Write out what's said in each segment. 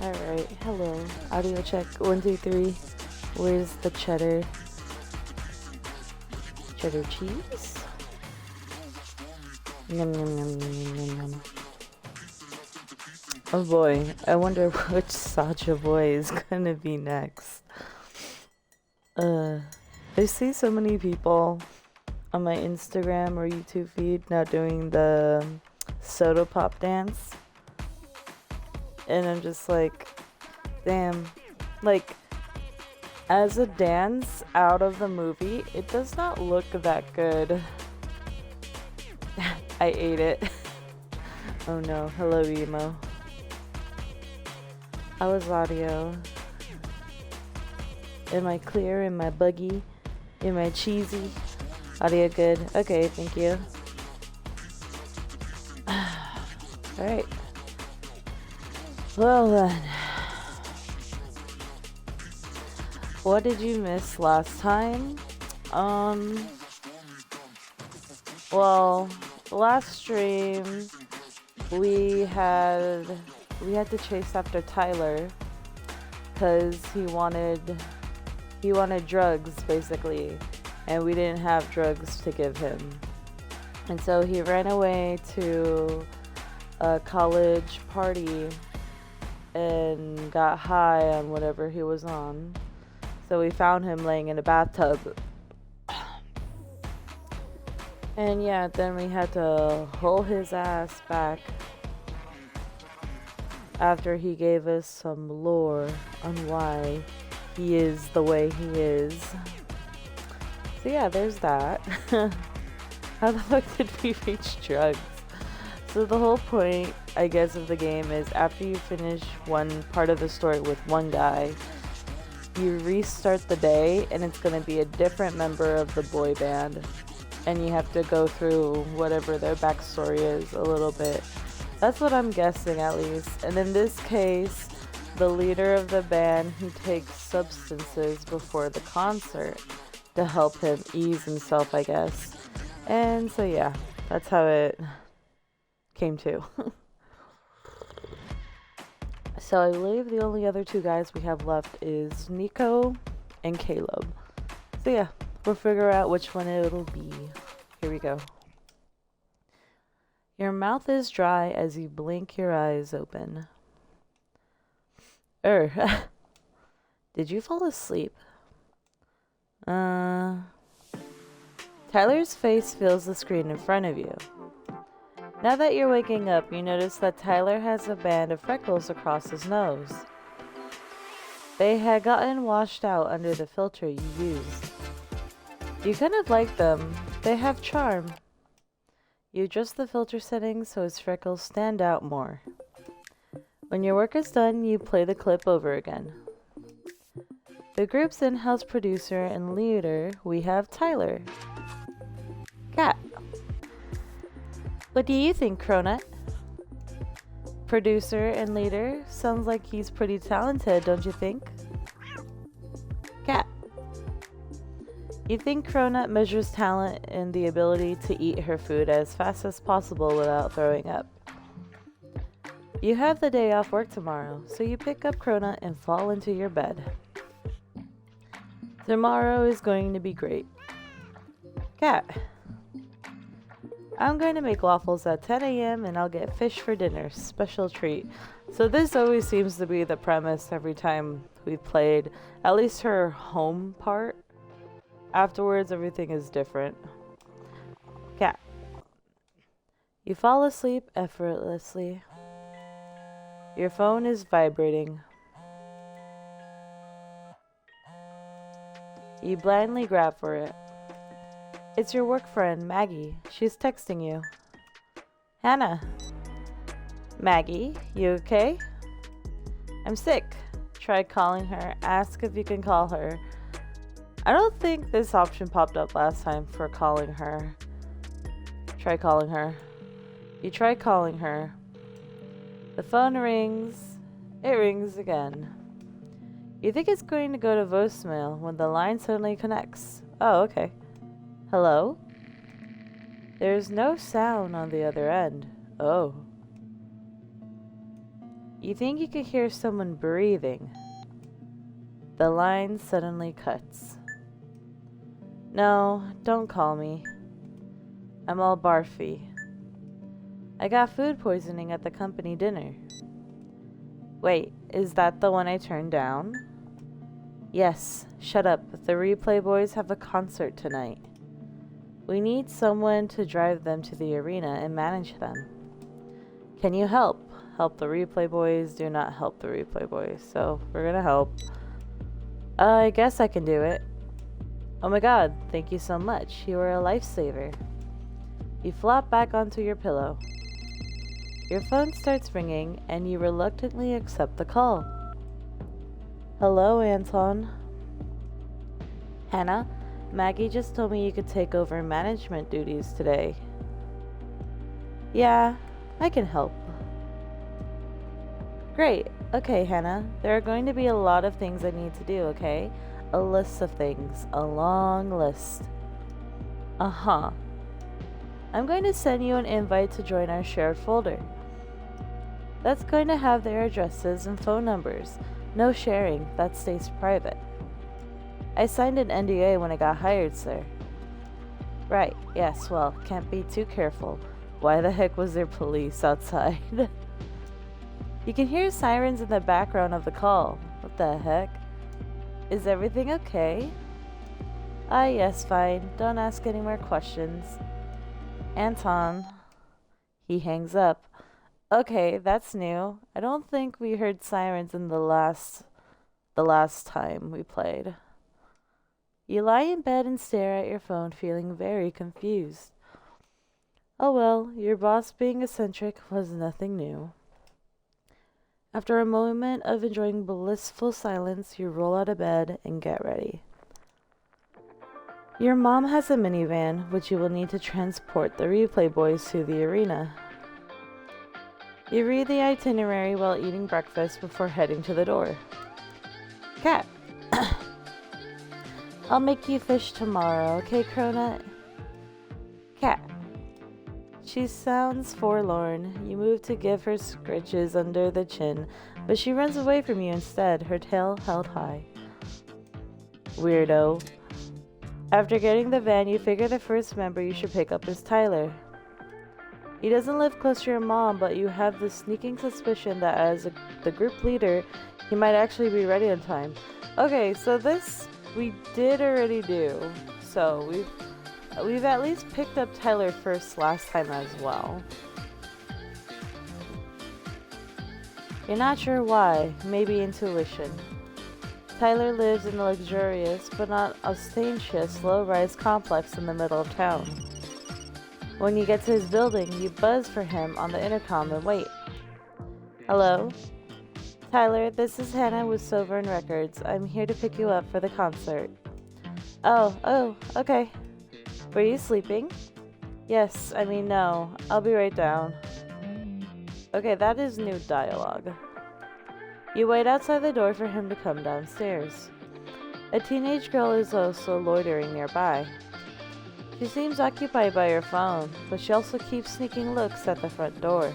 Alright, hello. Audio check. 1, 2, 3. Where's the cheddar? Cheddar cheese? Yum, yum, yum, yum, yum, yum. Oh boy, I wonder which Sacha boy is gonna be next. I see so many people on my Instagram or YouTube feed now doing the soda pop dance. And I'm just like, damn. Like, as a dance out of the movie, it does not look that good. I ate it. Oh no, hello emo. How is audio? Am I clear? Am I buggy? Am I cheesy? Audio good? Okay, thank you. Alright. Well then. What did you miss last time? Well, last stream we had to chase after Tyler because he wanted drugs basically, and we didn't have drugs to give him. And so he ran away to a college party and got high on whatever he was on. So we found him laying in a bathtub. And yeah, then we had to haul his ass back after he gave us some lore on why he is the way he is. So yeah, there's that. How the fuck did we reach drugs? So the whole point, I guess, of the game is after you finish one part of the story with one guy, you restart the day and it's going to be a different member of the boy band. And you have to go through whatever their backstory is a little bit. That's what I'm guessing, at least. And in this case, the leader of the band, he takes substances before the concert to help him ease himself, I guess. And so yeah, that's how it came to. So I believe the only other two guys we have left is Nico and Caleb. So yeah, we'll figure out which one it'll be. Here we go. Your mouth is dry as you blink your eyes open. Did you fall asleep? Tyler's face fills the screen in front of you. Now that you're waking up, you notice that Tyler has a band of freckles across his nose. They had gotten washed out under the filter you used. You kind of like them. They have charm. You adjust the filter settings so his freckles stand out more. When your work is done, you play the clip over again. The group's in-house producer and leader, we have Tyler. Cat. What do you think, Cronut? Producer and leader, sounds like he's pretty talented, don't you think? Cat. You think Cronut measures talent in the ability to eat her food as fast as possible without throwing up. You have the day off work tomorrow, so you pick up Cronut and fall into your bed. Tomorrow is going to be great. Cat. I'm going to make waffles at 10 a.m. and I'll get fish for dinner. Special treat. So this always seems to be the premise every time we've played. At least her home part. Afterwards, everything is different. Cat. You fall asleep effortlessly. Your phone is vibrating. You blindly grab for it. It's your work friend, Maggie. She's texting you. Hannah. Maggie, you okay? I'm sick. Try calling her. Ask if you can call her. I don't think this option popped up last time for calling her. Try calling her. You try calling her. The phone rings. It rings again. You think it's going to go to voicemail when the line suddenly connects. Oh, okay. Hello? There's no sound on the other end. Oh. You think you could hear someone breathing. The line suddenly cuts. No, don't call me. I'm all barfy. I got food poisoning at the company dinner. Wait, is that the one I turned down? Yes, shut up. The Replay Boys have a concert tonight. We need someone to drive them to the arena and manage them. Can you help? Help the Replay Boys do not help the Replay Boys, so we're gonna help. I guess I can do it. Oh my god, thank you so much. You are a lifesaver. You flop back onto your pillow. Your phone starts ringing, and you reluctantly accept the call. Hello, Anton. Hannah, Maggie just told me you could take over management duties today. Yeah, I can help. Great. Okay, Hannah. There are going to be a lot of things I need to do, okay? A list of things. A long list. Uh-huh. I'm going to send you an invite to join our shared folder. That's going to have their addresses and phone numbers. No sharing. That stays private. I signed an NDA when I got hired, sir. Right. Yes, well, can't be too careful. Why the heck was there police outside? You can hear sirens in the background of the call. What the heck? Is everything okay? Ah, yes, fine. Don't ask any more questions. Anton. He hangs up. Okay, that's new. I don't think we heard sirens in the last time we played. You lie in bed and stare at your phone, feeling very confused. Oh well, your boss being eccentric was nothing new. After a moment of enjoying blissful silence, you roll out of bed and get ready. Your mom has a minivan, which you will need to transport the Replay Boys to the arena. You read the itinerary while eating breakfast before heading to the door. Cat. I'll make you fish tomorrow, okay, Cronut? Cat. She sounds forlorn. You move to give her scritches under the chin, but she runs away from you instead, her tail held high. Weirdo. After getting the van, you figure the first member you should pick up is Tyler. He doesn't live close to your mom, but you have the sneaking suspicion that as the group leader, he might actually be ready on time. Okay, so this we did already do. So we've at least picked up Tyler first last time as well. You're not sure why, maybe intuition. Tyler lives in a luxurious but not ostentatious low-rise complex in the middle of town. When you get to his building, you buzz for him on the intercom and wait. Hello? Tyler, this is Hannah with Sovereign Records. I'm here to pick you up for the concert. Oh, okay. Were you sleeping? Yes, I mean no. I'll be right down. Okay, that is new dialogue. You wait outside the door for him to come downstairs. A teenage girl is also loitering nearby. She seems occupied by her phone, but she also keeps sneaking looks at the front door.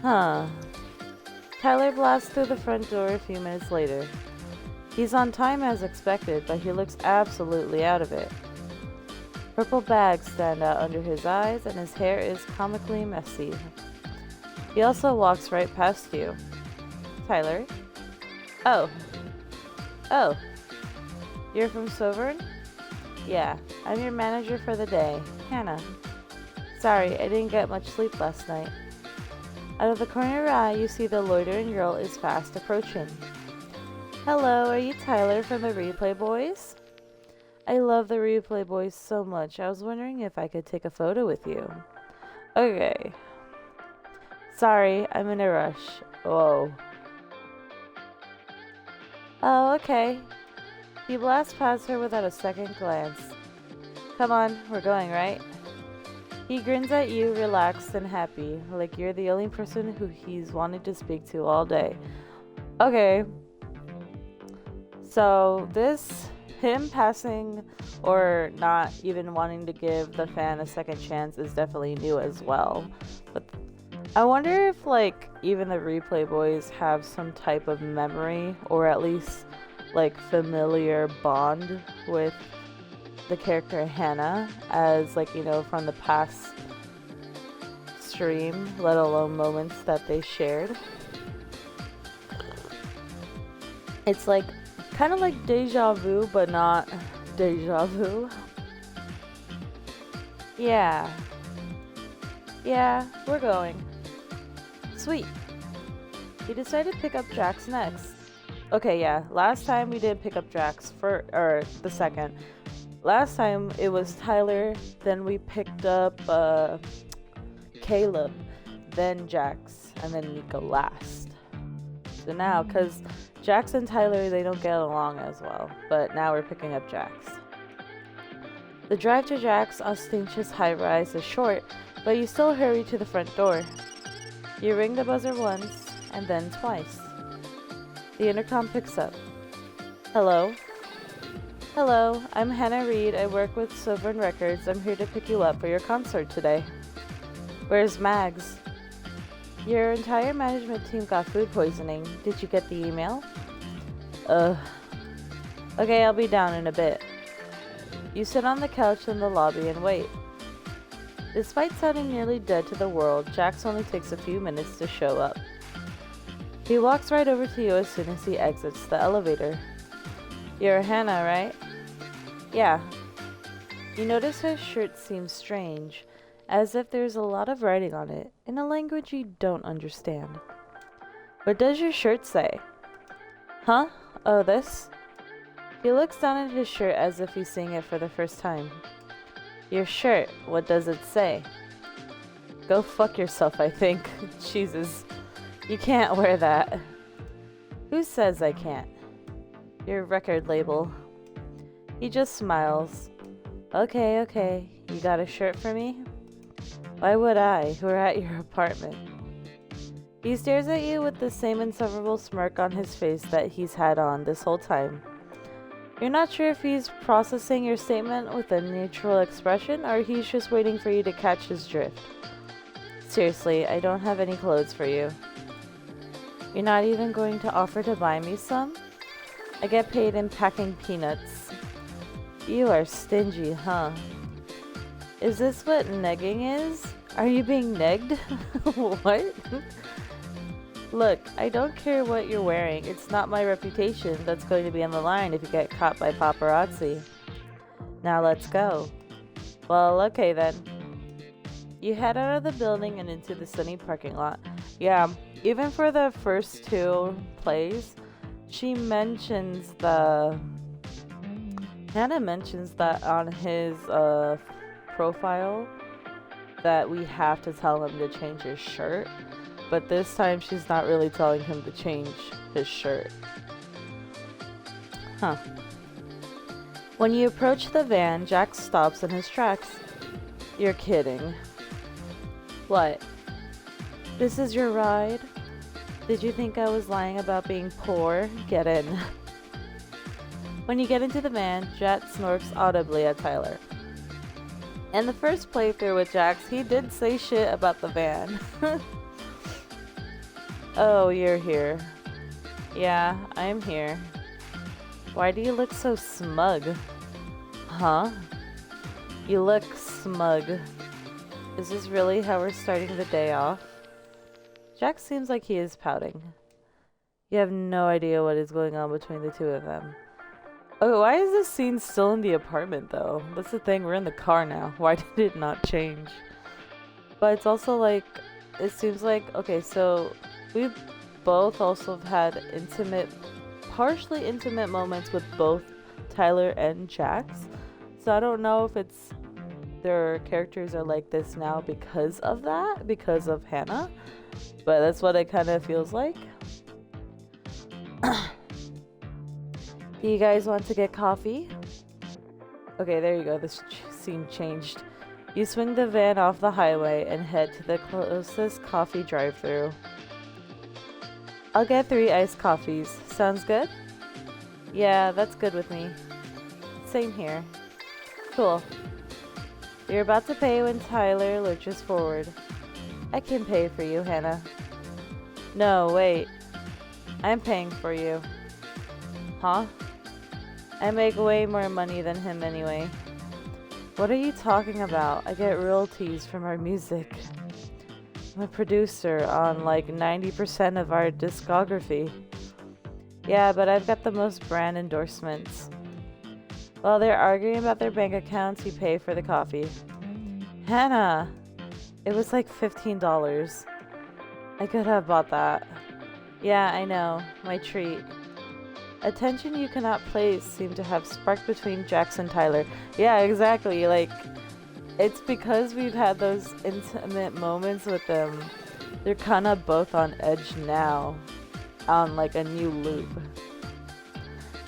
Huh. Tyler blasts through the front door a few minutes later. He's on time as expected, but he looks absolutely out of it. Purple bags stand out under his eyes, and his hair is comically messy. He also walks right past you. Tyler? Oh. You're from Sovereign? Yeah, I'm your manager for the day, Hannah. Sorry, I didn't get much sleep last night. Out of the corner of your eye, you see the loitering girl is fast approaching. Hello, are you Tyler from the Replay Boys? I love the Replay Boys so much. I was wondering if I could take a photo with you. Okay. Sorry, I'm in a rush. Whoa. Oh, okay. He blasts past her without a second glance. Come on, we're going, right? He grins at you, relaxed and happy, like you're the only person who he's wanted to speak to all day. Okay. So him passing or not even wanting to give the fan a second chance is definitely new as well. But I wonder if, like, even the replay boys have some type of memory or at least, like, familiar bond with the character Hannah as, like, you know, from the past stream, let alone moments that they shared. It's like, kind of like deja vu, but not deja vu. Yeah. Yeah, we're going. Sweet. You decided to pick up Jax next. Okay, yeah. Last time we did pick up Jax or the second. Last time it was Tyler, then we picked up Caleb, then Jax, and then Nico last. So now, because Jax and Tyler, they don't get along as well, but now we're picking up Jax. The drive to Jax's ostentatious high-rise is short, but you still hurry to the front door. You ring the buzzer once, and then twice. The intercom picks up. Hello? Hello, I'm Hannah Reed. I work with Sovereign Records. I'm here to pick you up for your concert today. Where's Mags? Your entire management team got food poisoning. Did you get the email? Okay, I'll be down in a bit. You sit on the couch in the lobby and wait. Despite sounding nearly dead to the world, Jax only takes a few minutes to show up. He walks right over to you as soon as he exits the elevator. You're Hannah, right? Yeah. You notice her shirt seems strange, as if there's a lot of writing on it, in a language you don't understand. What does your shirt say? Huh? Oh, this? He looks down at his shirt as if he's seeing it for the first time. Your shirt, what does it say? Go fuck yourself, I think. Jesus. You can't wear that. Who says I can't? Your record label. He just smiles. Okay. You got a shirt for me? Why would I? We're at your apartment. He stares at you with the same insufferable smirk on his face that he's had on this whole time. You're not sure if he's processing your statement with a neutral expression or he's just waiting for you to catch his drift. Seriously, I don't have any clothes for you. You're not even going to offer to buy me some? I get paid in packing peanuts. You are stingy, huh? Is this what negging is? Are you being negged? What? Look, I don't care what you're wearing. It's not my reputation that's going to be on the line if you get caught by paparazzi. Now let's go. Well, okay then. You head out of the building and into the sunny parking lot. Yeah, even for the first two plays, Hannah mentions that on his profile that we have to tell him to change his shirt. But this time she's not really telling him to change his shirt. Huh. When you approach the van, Jax stops in his tracks. You're kidding. What? This is your ride? Did you think I was lying about being poor? Get in. When you get into the van, Jax snorks audibly at Tyler. In the first playthrough with Jax, he did say shit about the van. Oh, you're here. Yeah, I'm here. Why do you look so smug? Huh? You look smug. Is this really how we're starting the day off? Jax seems like he is pouting. You have no idea what is going on between the two of them. Oh, why is this scene still in the apartment though? That's the thing, we're in the car now. Why did it not change? But it's also like, it seems like, okay, so we both also have had partially intimate moments with both Tyler and Jax. So I don't know if it's their characters are like this now because of that, because of Hannah. But that's what it kind of feels like. Do you guys want to get coffee? Okay, there you go. This scene changed. You swing the van off the highway and head to the closest coffee drive-thru. I'll get 3 iced coffees. Sounds good? Yeah, that's good with me. Same here. Cool. You're about to pay when Tyler lurches forward. I can pay for you, Hannah. No, wait. I'm paying for you. Huh? I make way more money than him anyway. What are you talking about? I get royalties from our music. I'm a producer on like 90% of our discography. Yeah, but I've got the most brand endorsements. While they're arguing about their bank accounts, you pay for the coffee. Hannah! It was like $15. I could have bought that. Yeah, I know. My treat. A tension you cannot place seemed to have sparked between Jax and Tyler. Yeah, exactly. Like, it's because we've had those intimate moments with them. They're kind of both on edge now. On like a new loop.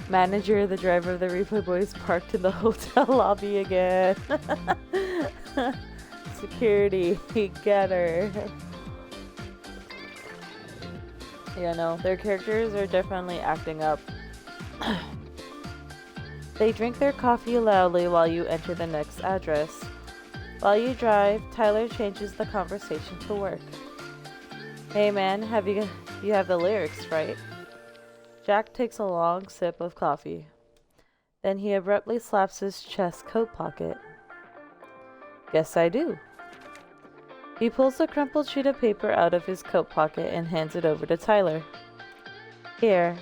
Manager, the driver of the Replay Boys, parked in the hotel lobby again. Security, get her. Yeah, no, their characters are definitely acting up. They drink their coffee loudly while you enter the next address. While you drive, Tyler changes the conversation to work. Hey man, you have the lyrics, right? Jack takes a long sip of coffee. Then he abruptly slaps his chest coat pocket. Guess I do. He pulls a crumpled sheet of paper out of his coat pocket and hands it over to Tyler. Here.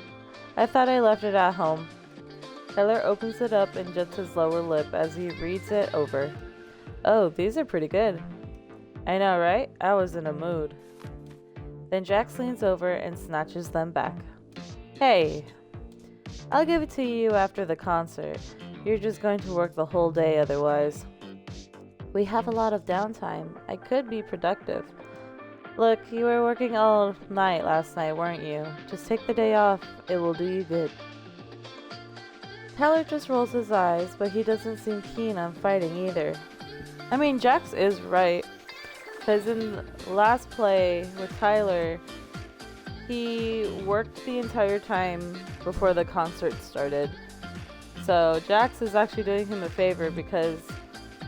I thought I left it at home. Tyler opens it up and jets his lower lip as he reads it over. Oh, these are pretty good. I know, right? I was in a mood. Then Jax leans over and snatches them back. Hey, I'll give it to you after the concert. You're just going to work the whole day otherwise. We have a lot of downtime. I could be productive. Look, you were working all night last night, weren't you? Just take the day off. It will do you good. Tyler just rolls his eyes, but he doesn't seem keen on fighting either. I mean, Jax is right. Because in the last play with Tyler, he worked the entire time before the concert started. So Jax is actually doing him a favor because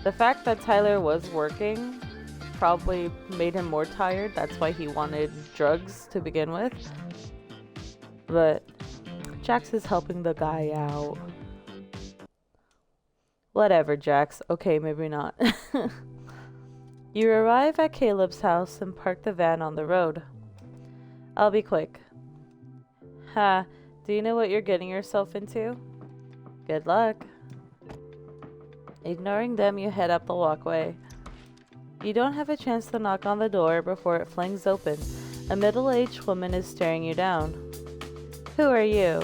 the fact that Tyler was working probably made him more tired. That's why he wanted drugs to begin with. But Jax is helping the guy out. Whatever, Jax. Okay, maybe not. You arrive at Caleb's house and park the van on the road. I'll be quick. Ha, do you know what you're getting yourself into? Good luck. Ignoring them, you head up the walkway. You don't have a chance to knock on the door before it flings open. A middle-aged woman is staring you down. Who are you?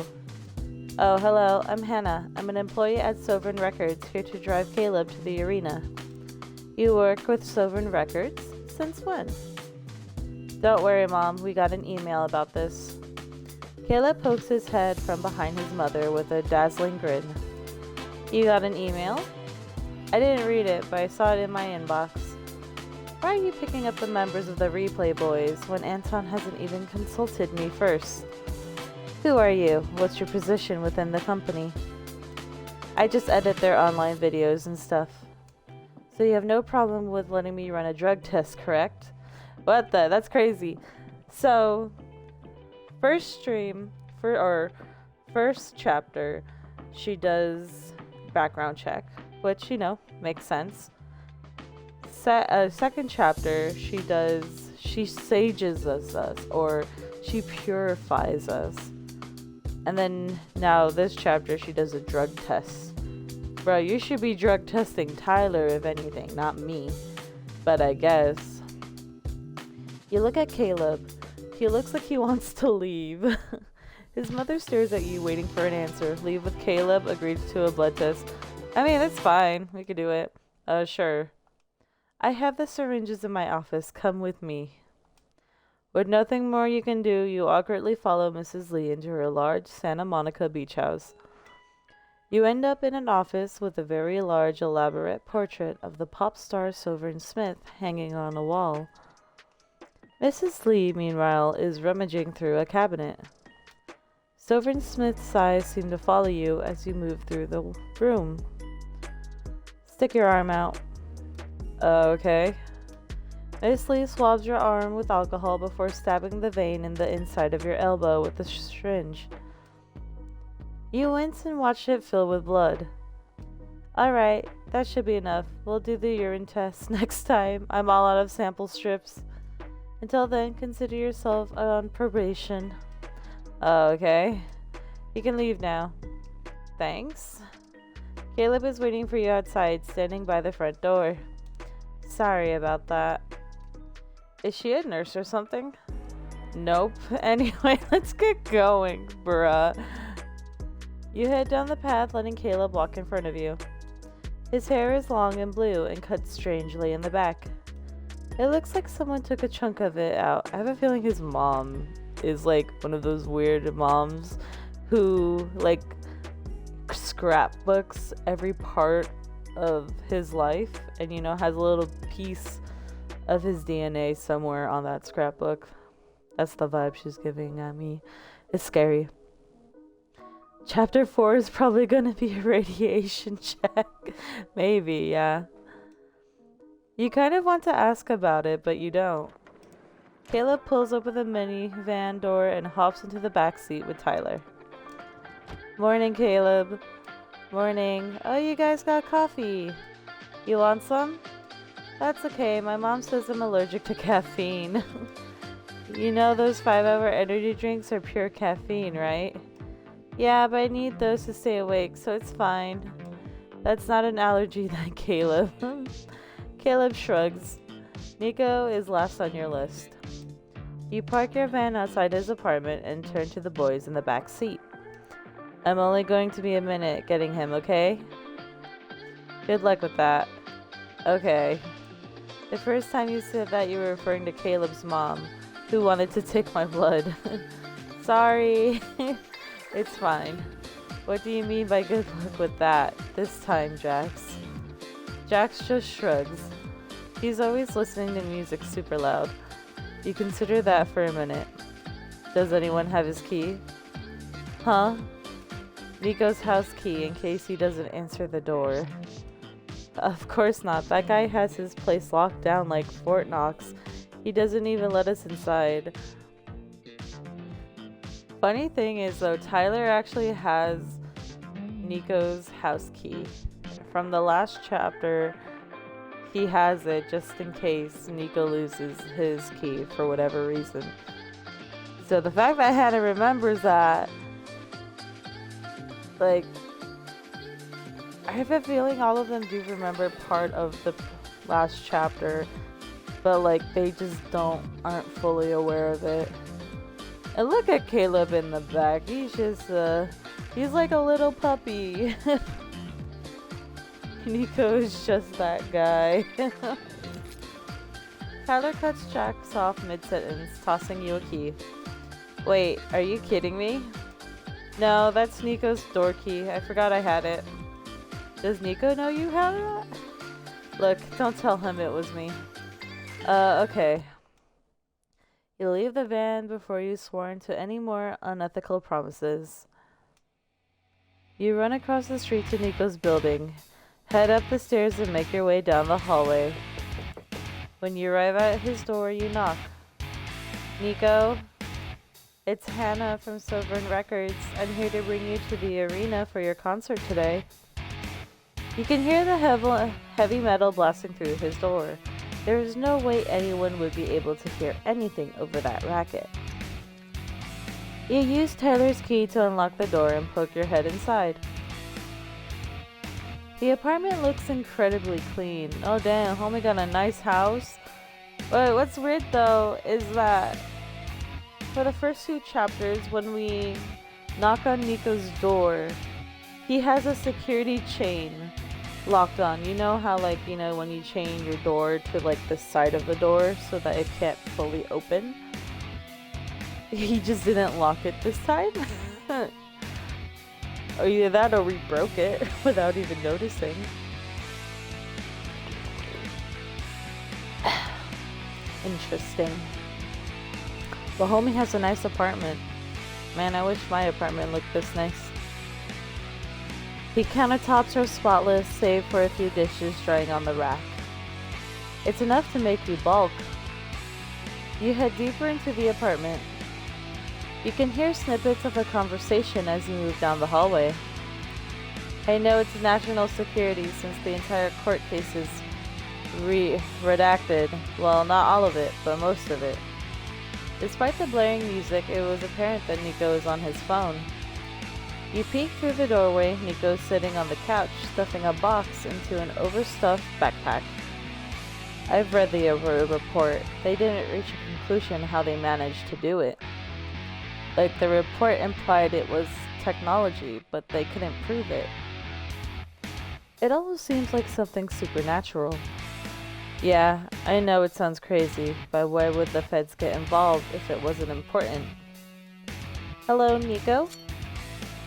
Oh, hello, I'm Hannah. I'm an employee at Sovereign Records, here to drive Caleb to the arena. You work with Sovereign Records? Since when? Don't worry, Mom. We got an email about this. Caleb pokes his head from behind his mother with a dazzling grin. You got an email? I didn't read it, but I saw it in my inbox. Why are you picking up the members of the Replay Boys when Anton hasn't even consulted me first? Who are you? What's your position within the company? I just edit their online videos and stuff. So you have no problem with letting me run a drug test, correct? What the? That's crazy. So, first chapter, she does background check, which, you know, makes sense. Second chapter, she sages us, or she purifies us. And then now this chapter, she does a drug test. Bro, you should be drug testing Tyler, if anything, not me. But I guess. You look at Caleb. He looks like he wants to leave. His mother stares at you, waiting for an answer. Leave with Caleb, agrees to a blood test. I mean, it's fine. We could do it. Sure. I have the syringes in my office. Come with me. With nothing more you can do, you awkwardly follow Mrs. Lee into her large Santa Monica beach house. You end up in an office with a very large, elaborate portrait of the pop star Sovereign Smith hanging on a wall. Mrs. Lee, meanwhile, is rummaging through a cabinet. Sovereign Smith's eyes seem to follow you as you move through the room. Stick your arm out. Okay. Isley swabs your arm with alcohol before stabbing the vein in the inside of your elbow with a syringe. You wince and watch it fill with blood. Alright, that should be enough. We'll do the urine test next time. I'm all out of sample strips. Until then, consider yourself on probation. Okay. You can leave now. Thanks. Caleb is waiting for you outside, standing by the front door. Sorry about that. Is she a nurse or something? Nope. Anyway, let's get going, bruh. You head down the path, letting Caleb walk in front of you. His hair is long and blue and cut strangely in the back. It looks like someone took a chunk of it out. I have a feeling his mom is like one of those weird moms who like scrapbooks every part of his life and has a little piece of his DNA somewhere on that scrapbook. That's the vibe she's giving at me. It's scary. Chapter 4 is probably gonna be a radiation check. Maybe, yeah. You kind of want to ask about it, but you don't. Caleb pulls open the minivan door and hops into the back seat with Tyler. Morning, Caleb. Morning. Oh, you guys got coffee. You want some? That's okay. My mom says I'm allergic to caffeine. You know those 5-hour energy drinks are pure caffeine, right? Yeah, but I need those to stay awake, so it's fine. That's not an allergy then, Caleb. Caleb shrugs. Nico is last on your list. You park your van outside his apartment and turn to the boys in the back seat. I'm only going to be a minute getting him, okay? Good luck with that. Okay. The first time you said that, you were referring to Caleb's mom, who wanted to take my blood. Sorry. It's fine. What do you mean by good luck with that? This time, Jax. Jax just shrugs. He's always listening to music super loud. You consider that for a minute. Does anyone have his key? Huh? Nico's house key in case he doesn't answer the door. Of course not. That guy has his place locked down like Fort Knox. He doesn't even let us inside. Funny thing is though, Tyler actually has Nico's house key. From the last chapter, he has it just in case Nico loses his key for whatever reason. So the fact that Hannah remembers that, like, I have a feeling all of them do remember part of the last chapter, but like they just aren't fully aware of it. And look at Caleb in the back. He's just he's like a little puppy. Nico is just that guy. Tyler cuts Jax off mid-sentence, tossing you a key. Wait, are you kidding me? No, that's Nico's door key. I forgot I had it. Does Nico know you have it? Look, don't tell him it was me. Okay. You leave the van before you sworn to any more unethical promises. You run across the street to Nico's building. Head up the stairs and make your way down the hallway. When you arrive at his door, you knock. Nico, it's Hannah from Sovereign Records. I'm here to bring you to the arena for your concert today. You can hear the heavy metal blasting through his door. There is no way anyone would be able to hear anything over that racket. You use Tyler's key to unlock the door and poke your head inside. The apartment looks incredibly clean. Oh damn, homie got a nice house. But what's weird though is that for the first 2 chapters, when we knock on Nico's door, he has a security chain locked on. You know how like, when you chain your door to like the side of the door so that it can't fully open? He just didn't lock it this time. Or either that or we broke it without even noticing. Interesting. Well, homie has a nice apartment. Man, I wish my apartment looked this nice. The countertops are spotless, save for a few dishes drying on the rack. It's enough to make you balk. You head deeper into the apartment. You can hear snippets of a conversation as you move down the hallway. I know it's national security since the entire court case is redacted. Well, not all of it, but most of it. Despite the blaring music, it was apparent that Nico is on his phone. You peek through the doorway. Nico's sitting on the couch, stuffing a box into an overstuffed backpack. I've read the report. They didn't reach a conclusion how they managed to do it. Like, the report implied it was technology, but they couldn't prove it. It almost seems like something supernatural. Yeah, I know it sounds crazy, but why would the feds get involved if it wasn't important? Hello, Nico?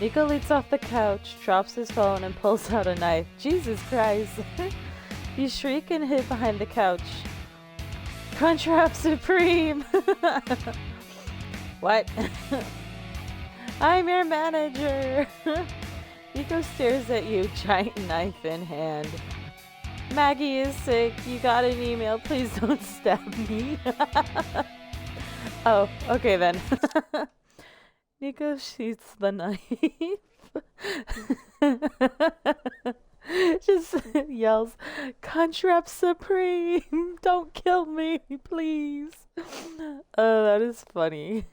Nico leaps off the couch, drops his phone, and pulls out a knife. Jesus Christ! You shriek and hid behind the couch. Crunchwrap Supreme! What? I'm your manager! Nico stares at you, giant knife in hand. Maggie is sick. You got an email. Please don't stab me. Oh, okay then. Nico sheaths the knife. Just yells, Crunchwrap Supreme! Don't kill me, please. Oh, that is funny.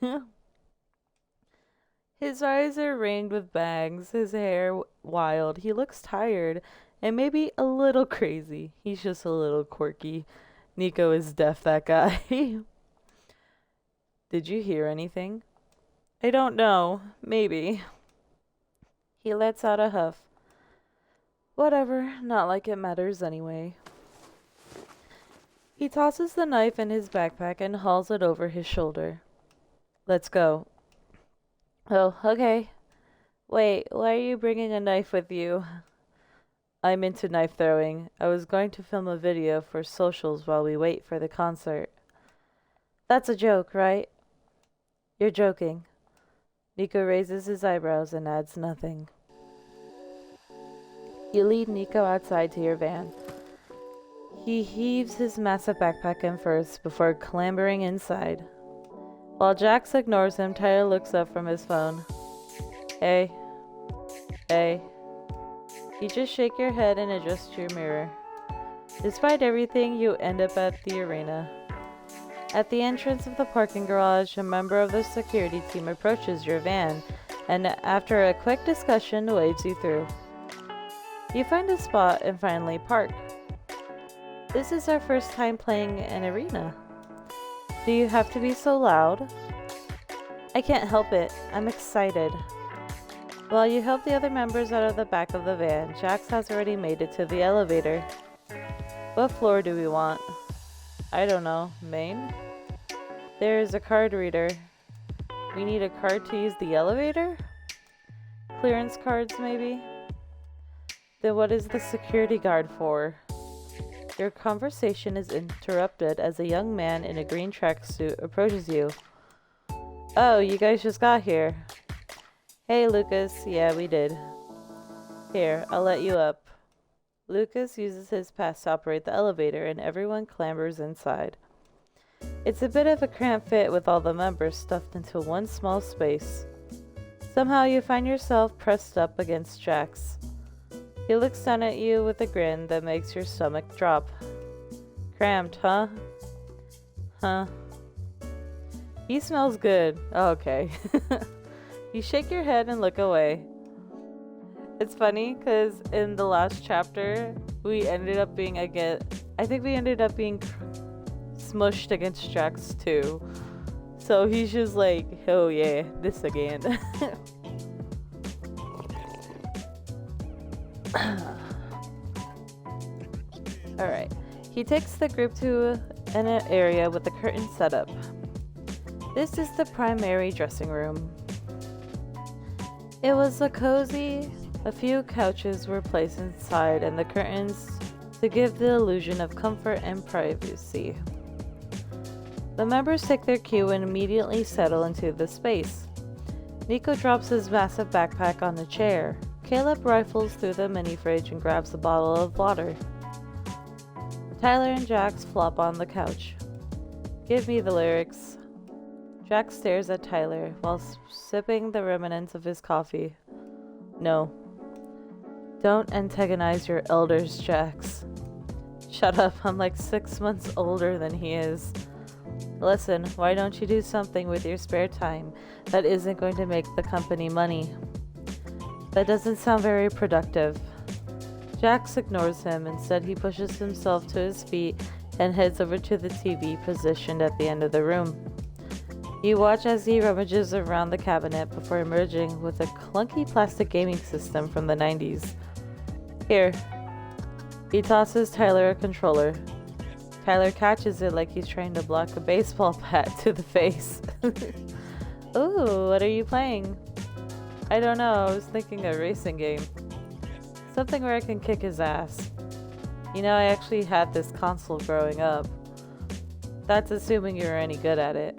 His eyes are ringed with bags, his hair wild. He looks tired and maybe a little crazy. He's just a little quirky. Nico is deaf, that guy. Did you hear anything? I don't know. Maybe. He lets out a huff. Whatever, not like it matters anyway. He tosses the knife in his backpack and hauls it over his shoulder. Let's go. Oh, okay. Wait, why are you bringing a knife with you? I'm into knife throwing. I was going to film a video for socials while we wait for the concert. That's a joke, right? You're joking. Nico raises his eyebrows and adds nothing. You lead Nico outside to your van. He heaves his massive backpack in first before clambering inside. While Jax ignores him, Tyler looks up from his phone. Hey. Hey. You just shake your head and adjust your mirror. Despite everything, you end up at the arena. At the entrance of the parking garage, a member of the security team approaches your van and, after a quick discussion, waves you through. You find a spot and finally park. This is our first time playing an arena. Do you have to be so loud? I can't help it. I'm excited. While you help the other members out of the back of the van, Jax has already made it to the elevator. What floor do we want? I don't know. Main? There is a card reader. We need a card to use the elevator? Clearance cards, maybe? Then what is the security guard for? Your conversation is interrupted as a young man in a green tracksuit approaches you. Oh, you guys just got here. Hey, Lucas. Yeah, we did. Here, I'll let you up. Lucas uses his pass to operate the elevator and everyone clambers inside. It's a bit of a cramped fit with all the members stuffed into one small space. Somehow you find yourself pressed up against Jax. He looks down at you with a grin that makes your stomach drop. Cramped, huh? Huh. He smells good. Oh, okay. You shake your head and look away. It's funny because in the last chapter, we ended up being smushed against Jax too. So he's just like, oh yeah, this again. Alright. He takes the group to an area with the curtain set up. This is the primary dressing room. It was cozy. A few couches were placed inside and the curtains to give the illusion of comfort and privacy. The members take their cue and immediately settle into the space. Nico drops his massive backpack on a chair. Caleb rifles through the mini fridge and grabs a bottle of water. Tyler and Jax flop on the couch. Give me the lyrics. Jack stares at Tyler while sipping the remnants of his coffee. No. Don't antagonize your elders, Jax. Shut up, I'm like 6 months older than he is. Listen, why don't you do something with your spare time that isn't going to make the company money? That doesn't sound very productive. Jax ignores him. Instead, he pushes himself to his feet and heads over to the TV positioned at the end of the room. You watch as he rummages around the cabinet before emerging with a clunky plastic gaming system from the 90s. Here. He tosses Tyler a controller. Tyler catches it like he's trying to block a baseball bat to the face. Ooh, what are you playing? I don't know, I was thinking a racing game. Something where I can kick his ass. You know, I actually had this console growing up. That's assuming you were any good at it.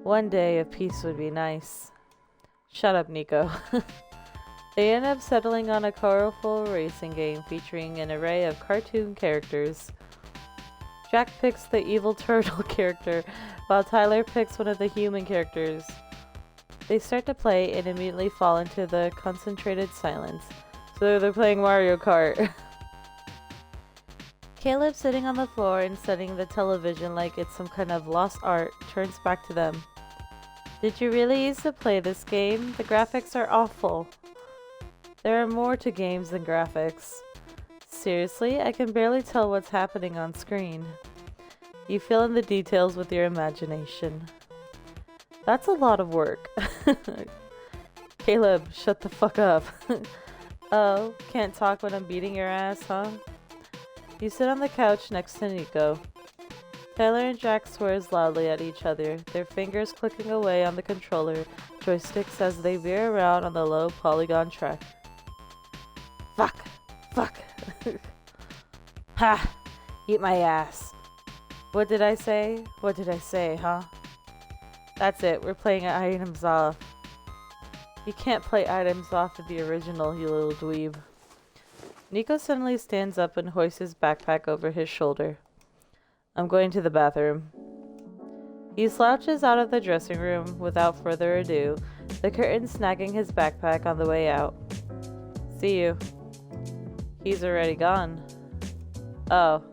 One day, a piece would be nice. Shut up, Nico. They end up settling on a colorful racing game featuring an array of cartoon characters. Jack picks the evil turtle character, while Tyler picks one of the human characters. They start to play and immediately fall into the concentrated silence. So they're playing Mario Kart. Caleb, sitting on the floor and studying the television like it's some kind of lost art, turns back to them. Did you really used to play this game? The graphics are awful. There are more to games than graphics. Seriously, I can barely tell what's happening on screen. You fill in the details with your imagination. That's a lot of work. Caleb, shut the fuck up. Oh, can't talk when I'm beating your ass, huh? You sit on the couch next to Nico. Tyler and Jack swears loudly at each other, their fingers clicking away on the controller joysticks as they veer around on the low polygon track. Fuck! Fuck! Ha! Eat my ass. What did I say? What did I say, huh? That's it, we're playing items off. You can't play items off of the original, you little dweeb. Nico suddenly stands up and hoists his backpack over his shoulder. I'm going to the bathroom. He slouches out of the dressing room without further ado, the curtain snagging his backpack on the way out. See you. He's already gone. Oh.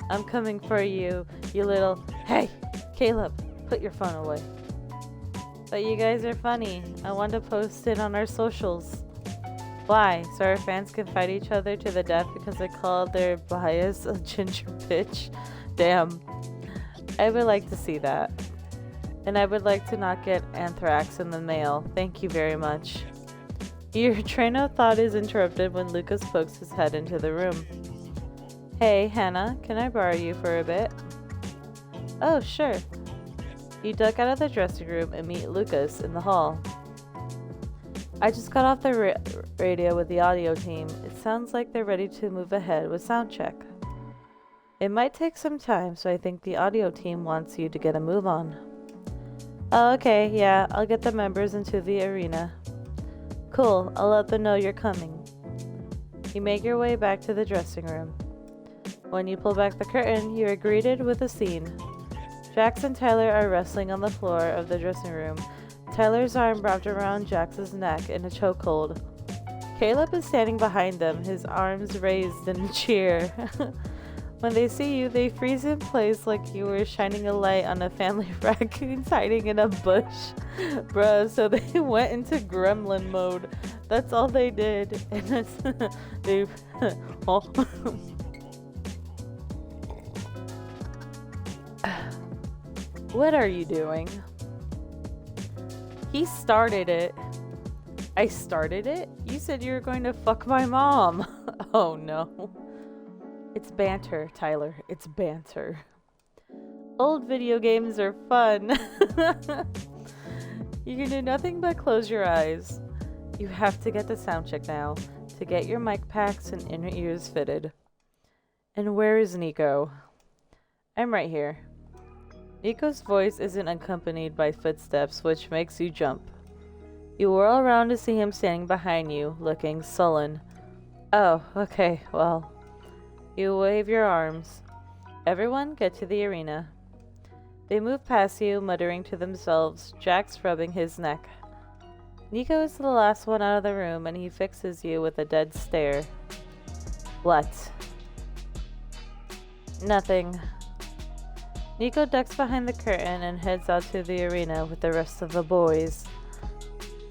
I'm coming for you, you little... Hey! Caleb, put your phone away. But you guys are funny. I want to post it on our socials. Why? So our fans can fight each other to the death because I called their bias a ginger bitch? Damn. I would like to see that. And I would like to not get anthrax in the mail. Thank you very much. Your train of thought is interrupted when Lucas pokes his head into the room. Hey, Hannah, can I borrow you for a bit? Oh, sure. You duck out of the dressing room and meet Lucas in the hall. I just got off the radio with the audio team. It sounds like they're ready to move ahead with sound check. It might take some time, so I think the audio team wants you to get a move on. Oh, okay, yeah, I'll get the members into the arena. Cool, I'll let them know you're coming. You make your way back to the dressing room. When you pull back the curtain, you are greeted with a scene. Jax and Tyler are wrestling on the floor of the dressing room, Tyler's arm wrapped around Jax's neck in a chokehold. Caleb is standing behind them, his arms raised in a cheer. When they see you, they freeze in place like you were shining a light on a family of raccoons hiding in a bush. Bruh, so they went into gremlin mode. That's all they did. And that's they oh. What are you doing? He started it. I started it? You said you were going to fuck my mom. Oh no. It's banter, Tyler. It's banter. Old video games are fun. You can do nothing but close your eyes. You have to get the sound check now to get your mic packs and inner ears fitted. And where is Nico? I'm right here. Nico's voice isn't accompanied by footsteps, which makes you jump. You whirl around to see him standing behind you, looking sullen. Oh, okay, well. You wave your arms. Everyone, get to the arena. They move past you, muttering to themselves, Jax rubbing his neck. Nico is the last one out of the room, and he fixes you with a dead stare. What? Nothing. Nico ducks behind the curtain and heads out to the arena with the rest of the boys.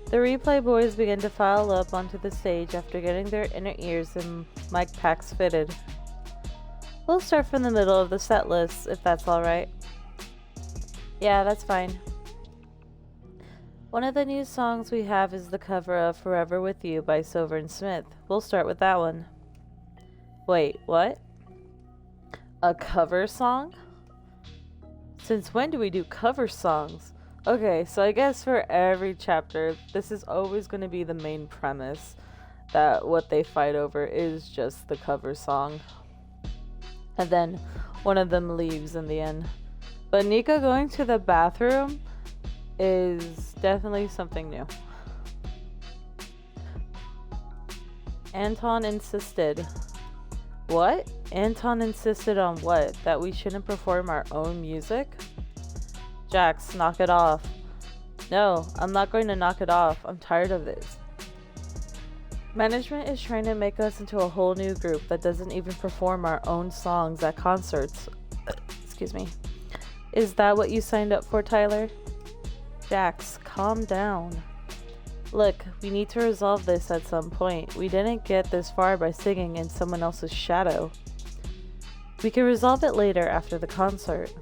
The replay boys begin to file up onto the stage after getting their inner ears and mic packs fitted. We'll start from the middle of the set list, if that's alright. Yeah, that's fine. One of the new songs we have is the cover of Forever With You by Silver and Smith. We'll start with that one. Wait, what? A cover song? Since when do we do cover songs? Okay, so I guess for every chapter, this is always going to be the main premise, that what they fight over is just the cover song. And then one of them leaves in the end. But Nico going to the bathroom is definitely something new. Anton insisted. What? Anton insisted on what? That we shouldn't perform our own music? Jax, knock it off. No, I'm not going to knock it off. I'm tired of this. Management is trying to make us into a whole new group that doesn't even perform our own songs at concerts. Excuse me. Is that what you signed up for, Tyler? Jax, calm down. Look, we need to resolve this at some point. We didn't get this far by singing in someone else's shadow. We can resolve it later after the concert.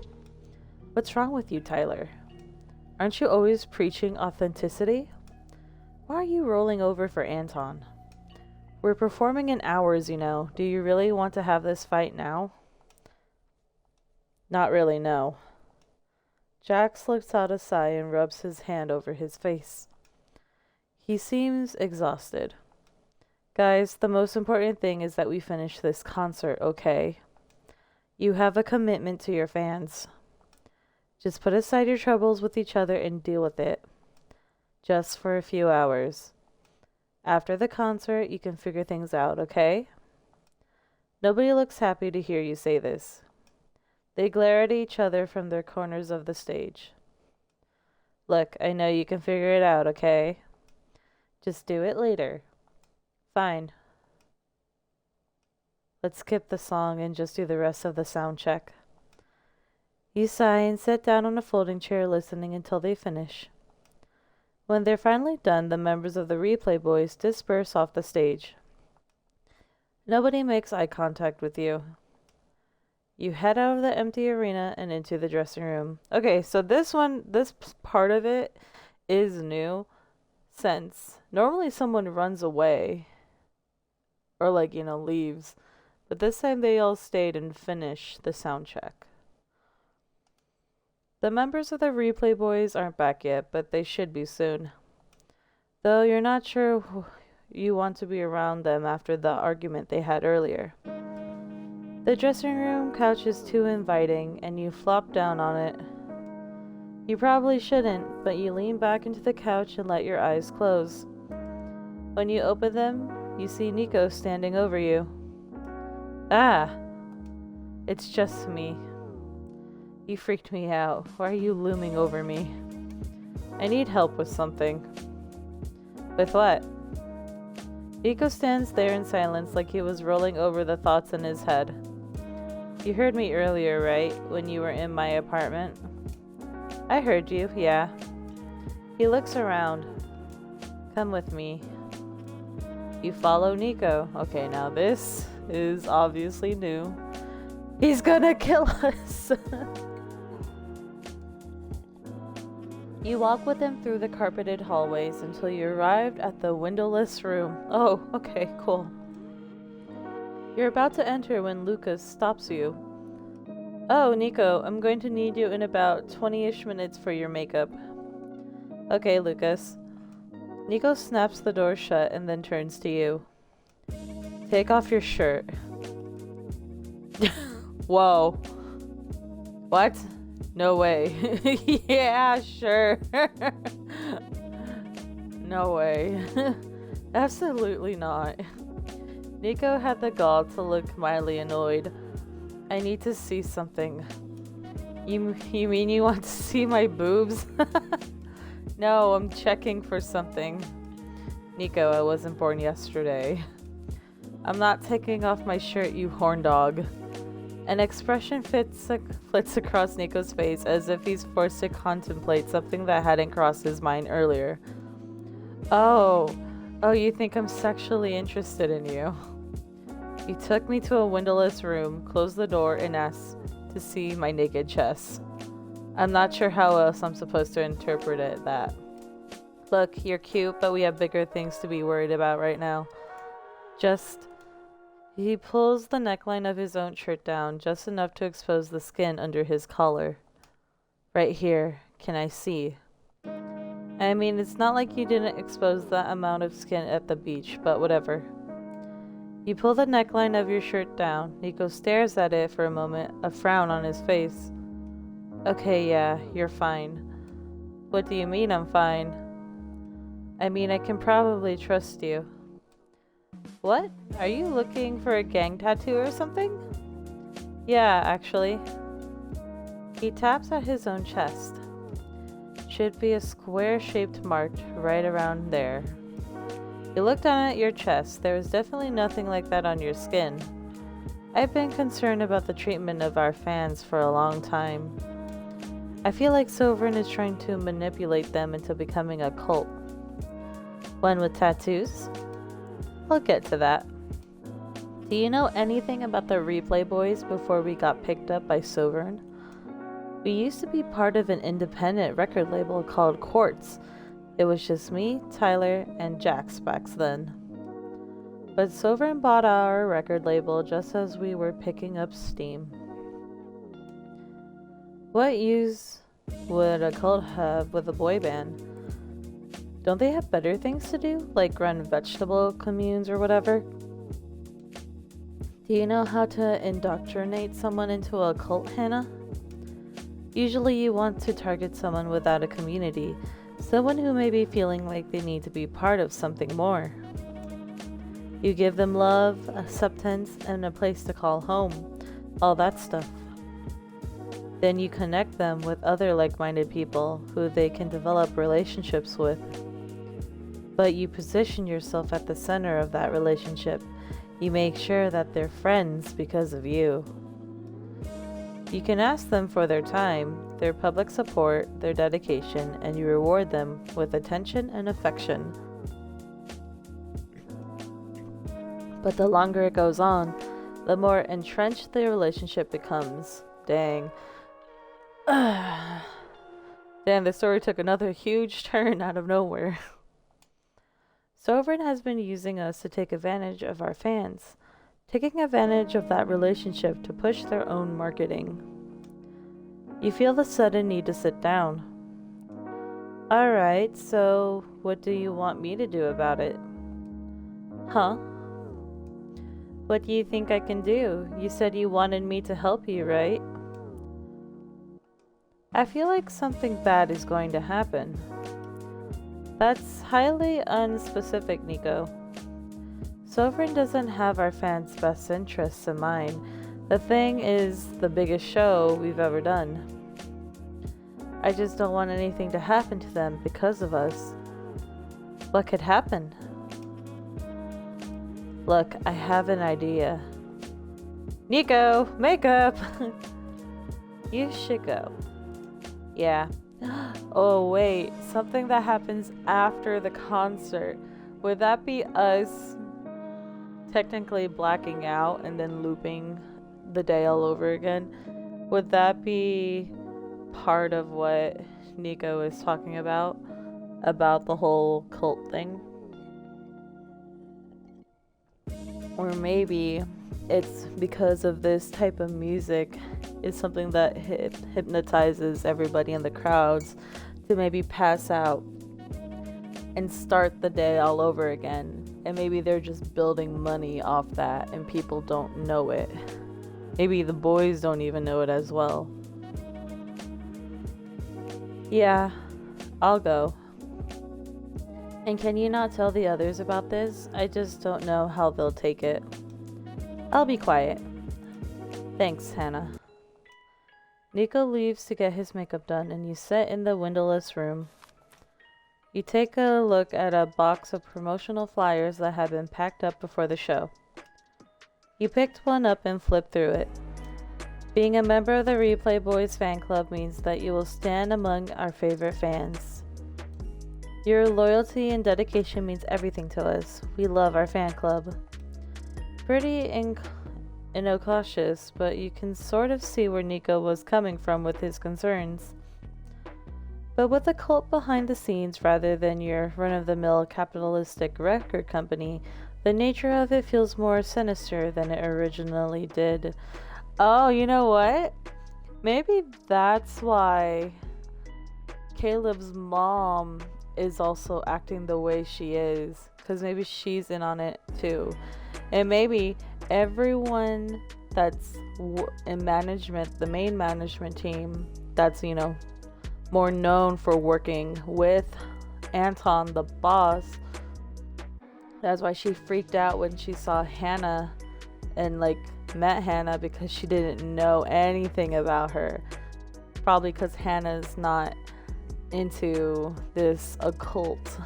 What's wrong with you, Tyler? Aren't you always preaching authenticity? Why are you rolling over for Anton? We're performing in hours, you know. Do you really want to have this fight now? Not really, no. Jax lets out a sigh and rubs his hand over his face. He seems exhausted. Guys, the most important thing is that we finish this concert, okay? You have a commitment to your fans. Just put aside your troubles with each other and deal with it. Just for a few hours. After the concert, you can figure things out, okay? Nobody looks happy to hear you say this. They glare at each other from their corners of the stage. Look, I know you can figure it out, okay? Just do it later. Fine. Let's skip the song and just do the rest of the sound check. You sigh and sit down on a folding chair listening until they finish. When they're finally done, the members of the replay boys disperse off the stage. Nobody makes eye contact with you. You head out of the empty arena and into the dressing room. Okay, so this part of it is new, since normally someone runs away or leaves, but this time they all stayed and finished the sound check. The members of the replay boys aren't back yet, but they should be soon. Though you're not sure you want to be around them after the argument they had earlier. The dressing room couch is too inviting, and you flop down on it. You probably shouldn't, but you lean back into the couch and let your eyes close. When you open them, you see Nico standing over you. Ah! It's just me. You freaked me out. Why are you looming over me? I need help with something. With what? Nico stands there in silence like he was rolling over the thoughts in his head. You heard me earlier, right? When you were in my apartment? I heard you, yeah. He looks around. Come with me. You follow Nico. Okay, now this is obviously new. He's gonna kill us! You walk with him through the carpeted hallways until you arrived at the windowless room. Oh, okay, cool. You're about to enter when Lucas stops you. Oh, Nico, I'm going to need you in about 20-ish minutes for your makeup. Okay, Lucas. Nico snaps the door shut and then turns to you. Take off your shirt. Whoa. What? No way. Yeah, sure. No way. Absolutely not. Nico had the gall to look mildly annoyed. I need to see something. You mean you want to see my boobs? No, I'm checking for something. Nico, I wasn't born yesterday. I'm not taking off my shirt, you horn dog. An expression flits across Nico's face as if he's forced to contemplate something that hadn't crossed his mind earlier. Oh, you think I'm sexually interested in you? You took me to a windowless room, closed the door, and asked to see my naked chest. I'm not sure how else I'm supposed to interpret that. Look, you're cute, but we have bigger things to be worried about right now. He pulls the neckline of his own shirt down, just enough to expose the skin under his collar. Right here, can I see? I mean, it's not like you didn't expose that amount of skin at the beach, but whatever. You pull the neckline of your shirt down. Nico stares at it for a moment, a frown on his face. Okay, yeah, you're fine. What do you mean I'm fine? I mean, I can probably trust you. What? Are you looking for a gang tattoo or something? Yeah, actually. He taps at his own chest. Should be a square-shaped mark right around there. You look down at your chest. There is definitely nothing like that on your skin. I've been concerned about the treatment of our fans for a long time. I feel like Sovereign is trying to manipulate them into becoming a cult. One with tattoos? We'll get to that. Do you know anything about the Replay Boys before we got picked up by Sovereign? We used to be part of an independent record label called Quartz. It was just me, Tyler, and Jax back then. But Sovereign bought our record label just as we were picking up steam. What use would a cult have with a boy band? Don't they have better things to do, like run vegetable communes or whatever? Do you know how to indoctrinate someone into a cult, Hannah? Usually you want to target someone without a community, someone who may be feeling like they need to be part of something more. You give them love, acceptance, and a place to call home, all that stuff. Then you connect them with other like-minded people who they can develop relationships with. But you position yourself at the center of that relationship. You make sure that they're friends because of you. You can ask them for their time, their public support, their dedication, and you reward them with attention and affection. But the longer it goes on, the more entrenched the relationship becomes. Dang. Damn, the story took another huge turn out of nowhere. Sovereign has been using us to take advantage of our fans, taking advantage of that relationship to push their own marketing. You feel the sudden need to sit down. Alright, so what do you want me to do about it? Huh? What do you think I can do? You said you wanted me to help you, right? I feel like something bad is going to happen. That's highly unspecific, Nico. Sovereign doesn't have our fans' best interests in mind. The thing is the biggest show we've ever done. I just don't want anything to happen to them because of us. What could happen? Look, I have an idea. Nico, makeup! You should go. Yeah. Oh wait, something that happens after the concert. Would that be us technically blacking out and then looping the day all over again? Would that be part of what Nico is talking about the whole cult thing? Or maybe it's because of this type of music is something that hypnotizes everybody in the crowds to maybe pass out and start the day all over again. And maybe they're just building money off that and people don't know it. Maybe the boys don't even know it as well. Yeah, I'll go. And can you not tell the others about this? I just don't know how they'll take it. I'll be quiet. Thanks, Hannah. Nico leaves to get his makeup done, and you sit in the windowless room. You take a look at a box of promotional flyers that have been packed up before the show. You picked one up and flipped through it. Being a member of the Replay Boys fan club means that you will stand among our favorite fans. Your loyalty and dedication means everything to us. We love our fan club. Pretty incautious, but you can sort of see where Nico was coming from with his concerns. But with a cult behind the scenes rather than your run-of-the-mill capitalistic record company, the nature of it feels more sinister than it originally did. Oh, you know what? Maybe that's why Caleb's mom is also acting the way she is, because maybe she's in on it too. And maybe everyone that's in management, the main management team, that's, more known for working with Anton, the boss. That's why she freaked out when she saw Hannah and met Hannah, because she didn't know anything about her. Probably because Hannah's not into this occult.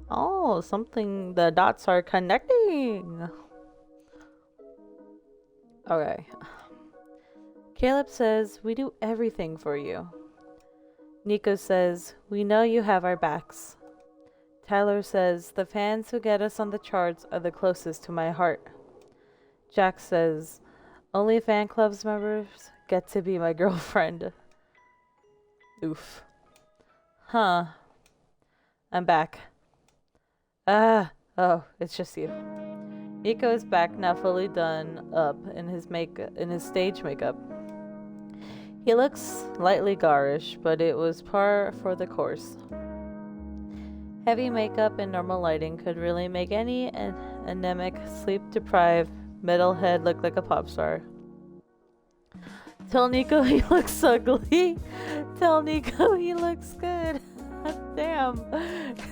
Oh, the dots are connecting. Okay. Caleb says, "We do everything for you." Nico says, "We know you have our backs." Tyler says, "The fans who get us on the charts are the closest to my heart." Jack says, "Only fan clubs members get to be my girlfriend." Oof. Huh. I'm back. Oh, it's just you. Nico is back now, fully done up in his stage makeup. He looks lightly garish, but it was par for the course. Heavy makeup and normal lighting could really make any anemic, sleep-deprived metalhead look like a pop star. Tell Nico he looks ugly. Tell Nico he looks good. Damn.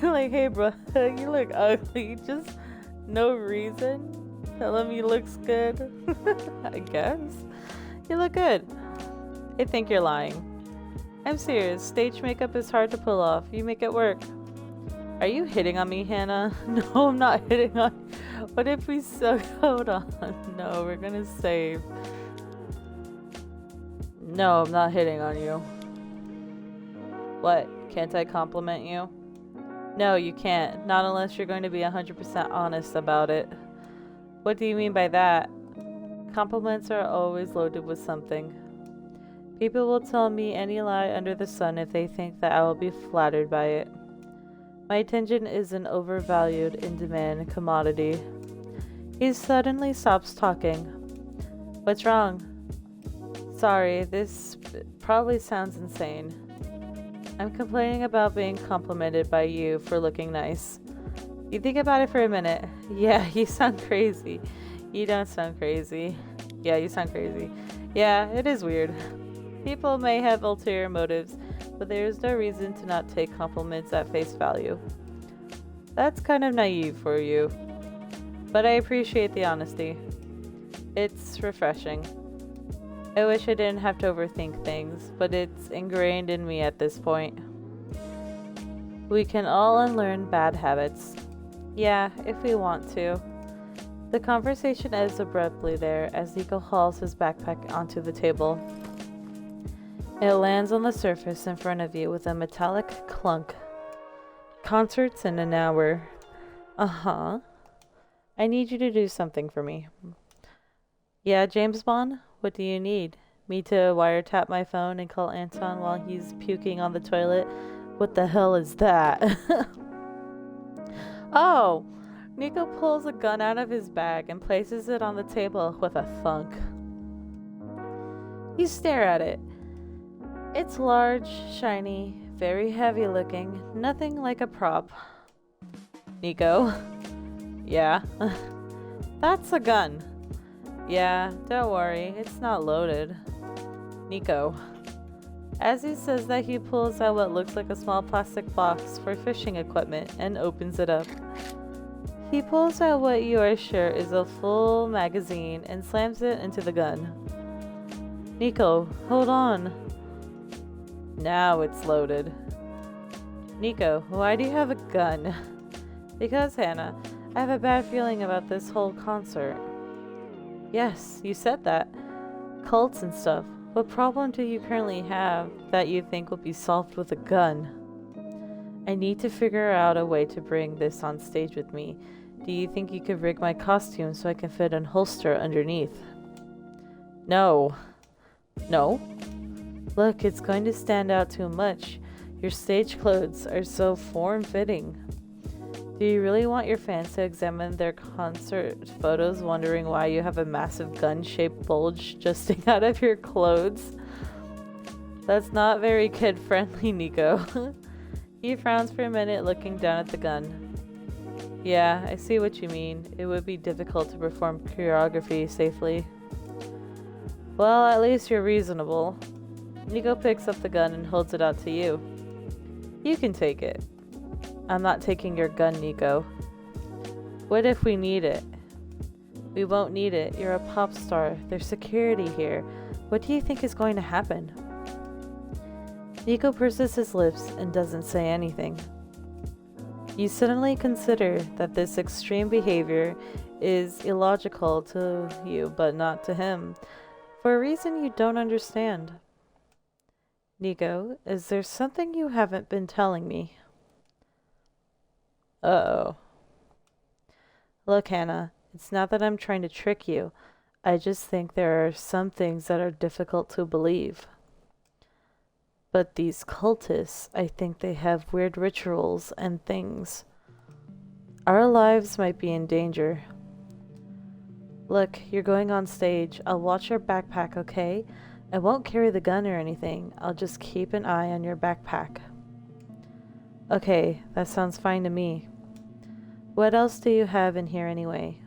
Hey bro, you look ugly. Just no reason. Tell him he looks good. I guess. You look good. I think you're lying. I'm serious. Stage makeup is hard to pull off. You make it work. Are you hitting on me, Hannah? No, I'm not hitting on you. What if we suck? Hold on. No, we're gonna save. No, I'm not hitting on you. What? Can't I compliment you? No, you can't. Not unless you're going to be 100% honest about it. What do you mean by that? Compliments are always loaded with something. People will tell me any lie under the sun if they think that I will be flattered by it. My attention is an overvalued, in-demand commodity. He suddenly stops talking. What's wrong? Sorry, this probably sounds insane. I'm complaining about being complimented by you for looking nice. You think about it for a minute. Yeah, you sound crazy. You don't sound crazy. Yeah, you sound crazy. Yeah, it is weird. People may have ulterior motives, but there is no reason to not take compliments at face value. That's kind of naive for you, but I appreciate the honesty. It's refreshing. I wish I didn't have to overthink things, but it's ingrained in me at this point. We can all unlearn bad habits. Yeah, if we want to. The conversation ends abruptly there as Nico hauls his backpack onto the table. It lands on the surface in front of you with a metallic clunk. Concert's in an hour. Uh-huh. I need you to do something for me. Yeah, James Bond? What do you need? Me to wiretap my phone and call Anton while he's puking on the toilet? What the hell is that? Oh! Nico pulls a gun out of his bag and places it on the table with a thunk. You stare at it. It's large, shiny, very heavy looking, nothing like a prop. Nico? Yeah? That's a gun. Yeah, don't worry, it's not loaded. Nico. As he says that, he pulls out what looks like a small plastic box for fishing equipment and opens it up. He pulls out what you are sure is a full magazine and slams it into the gun. Nico, hold on. Now it's loaded. Nico, why do you have a gun? Because, Hannah, I have a bad feeling about this whole concert. Yes, you said that. Cults and stuff. What problem do you currently have that you think will be solved with a gun? I need to figure out a way to bring this on stage with me. Do you think you could rig my costume so I can fit a holster underneath? No. No? Look, it's going to stand out too much. Your stage clothes are so form-fitting. Do you really want your fans to examine their concert photos wondering why you have a massive gun-shaped bulge justing out of your clothes? That's not very kid-friendly, Nico. He frowns for a minute, looking down at the gun. Yeah, I see what you mean. It would be difficult to perform choreography safely. Well, at least you're reasonable. Nico picks up the gun and holds it out to you. You can take it. I'm not taking your gun, Nico. What if we need it? We won't need it. You're a pop star. There's security here. What do you think is going to happen? Nico purses his lips and doesn't say anything. You suddenly consider that this extreme behavior is illogical to you, but not to him, for a reason you don't understand. Nico, is there something you haven't been telling me? Uh-oh. Look, Hannah, it's not that I'm trying to trick you. I just think there are some things that are difficult to believe. But these cultists, I think they have weird rituals and things. Our lives might be in danger. Look, you're going on stage. I'll watch your backpack, okay? I won't carry the gun or anything. I'll just keep an eye on your backpack. Okay, that sounds fine to me. What else do you have in here anyway?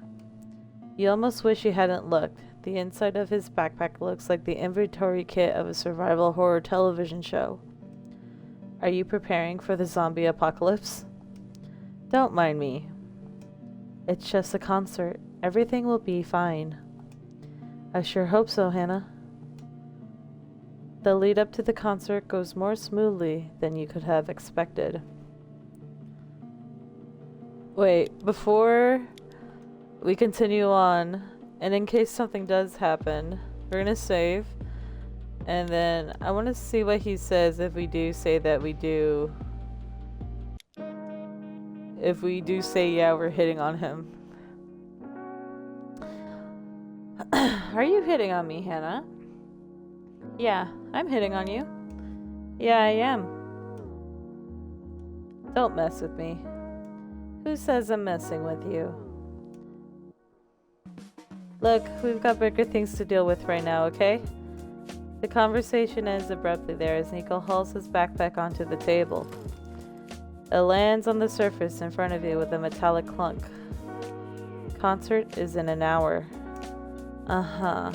You almost wish you hadn't looked. The inside of his backpack looks like the inventory kit of a survival horror television show. Are you preparing for the zombie apocalypse? Don't mind me. It's just a concert. Everything will be fine. I sure hope so, Hannah. The lead up to the concert goes more smoothly than you could have expected. Wait, before we continue on, and in case something does happen, we're gonna save, and then I want to see what he says if we do say that we do. If we do say, yeah, we're hitting on him. Are you hitting on me, Hannah? Yeah, I'm hitting on you. Yeah, I am. Don't mess with me. Who says I'm messing with you? Look, we've got bigger things to deal with right now, okay? The conversation ends abruptly there as Nico hauls his backpack onto the table. It lands on the surface in front of you with a metallic clunk. Concert is in an hour. Uh-huh.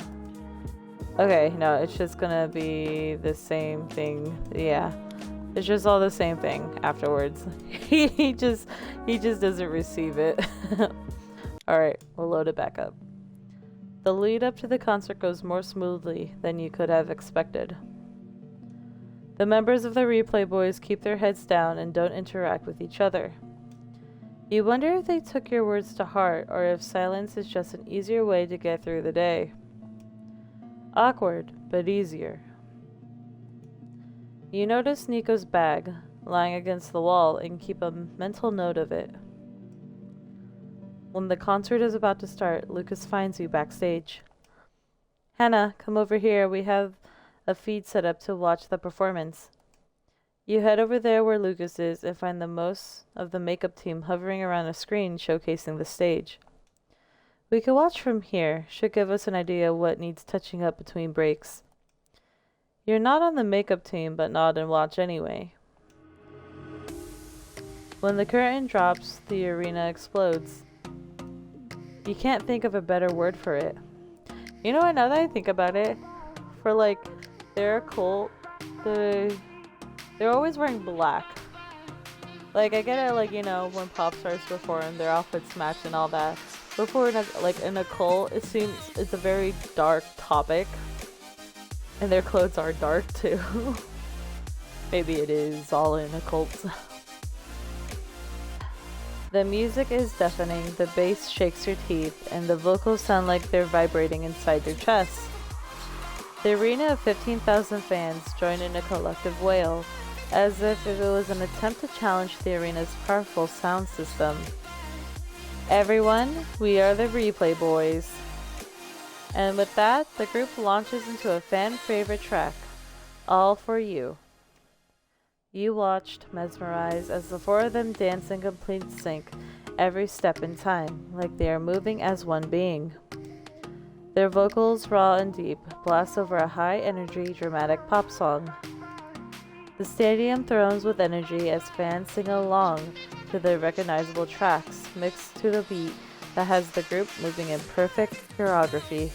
Okay, no, it's just gonna be the same thing. Yeah. It's just all the same thing afterwards. he just doesn't receive it. Alright, we'll load it back up. The lead up to the concert goes more smoothly than you could have expected. The members of the Replay Boys keep their heads down and don't interact with each other. You wonder if they took your words to heart or if silence is just an easier way to get through the day. Awkward, but easier. You notice Nico's bag lying against the wall and keep a mental note of it. When the concert is about to start, Lucas finds you backstage. Hannah, come over here. We have a feed set up to watch the performance. You head over there where Lucas is and find the most of the makeup team hovering around a screen showcasing the stage. We can watch from here. Should give us an idea what needs touching up between breaks. You're not on the makeup team, but nod and watch anyway. When the curtain drops, the arena explodes. You can't think of a better word for it. You know what, now that I think about it, for like, they're a cult, they're always wearing black. Like, I get it, like, when pop stars perform, their outfits match and all that. But for, in a cult, it seems it's a very dark topic. And their clothes are dark, too. Maybe it is all in a cult. The music is deafening, the bass shakes your teeth, and the vocals sound like they're vibrating inside your chest. The arena of 15,000 fans join in a collective wail, as if it was an attempt to challenge the arena's powerful sound system. Everyone, we are the Replay Boys. And with that, the group launches into a fan favorite track, All For You. You watched, mesmerized, as the four of them dance in complete sync, every step in time, like they are moving as one being. Their vocals, raw and deep, blast over a high-energy, dramatic pop song. The stadium thrones with energy as fans sing along to the recognizable tracks, mixed to the beat that has the group moving in perfect choreography.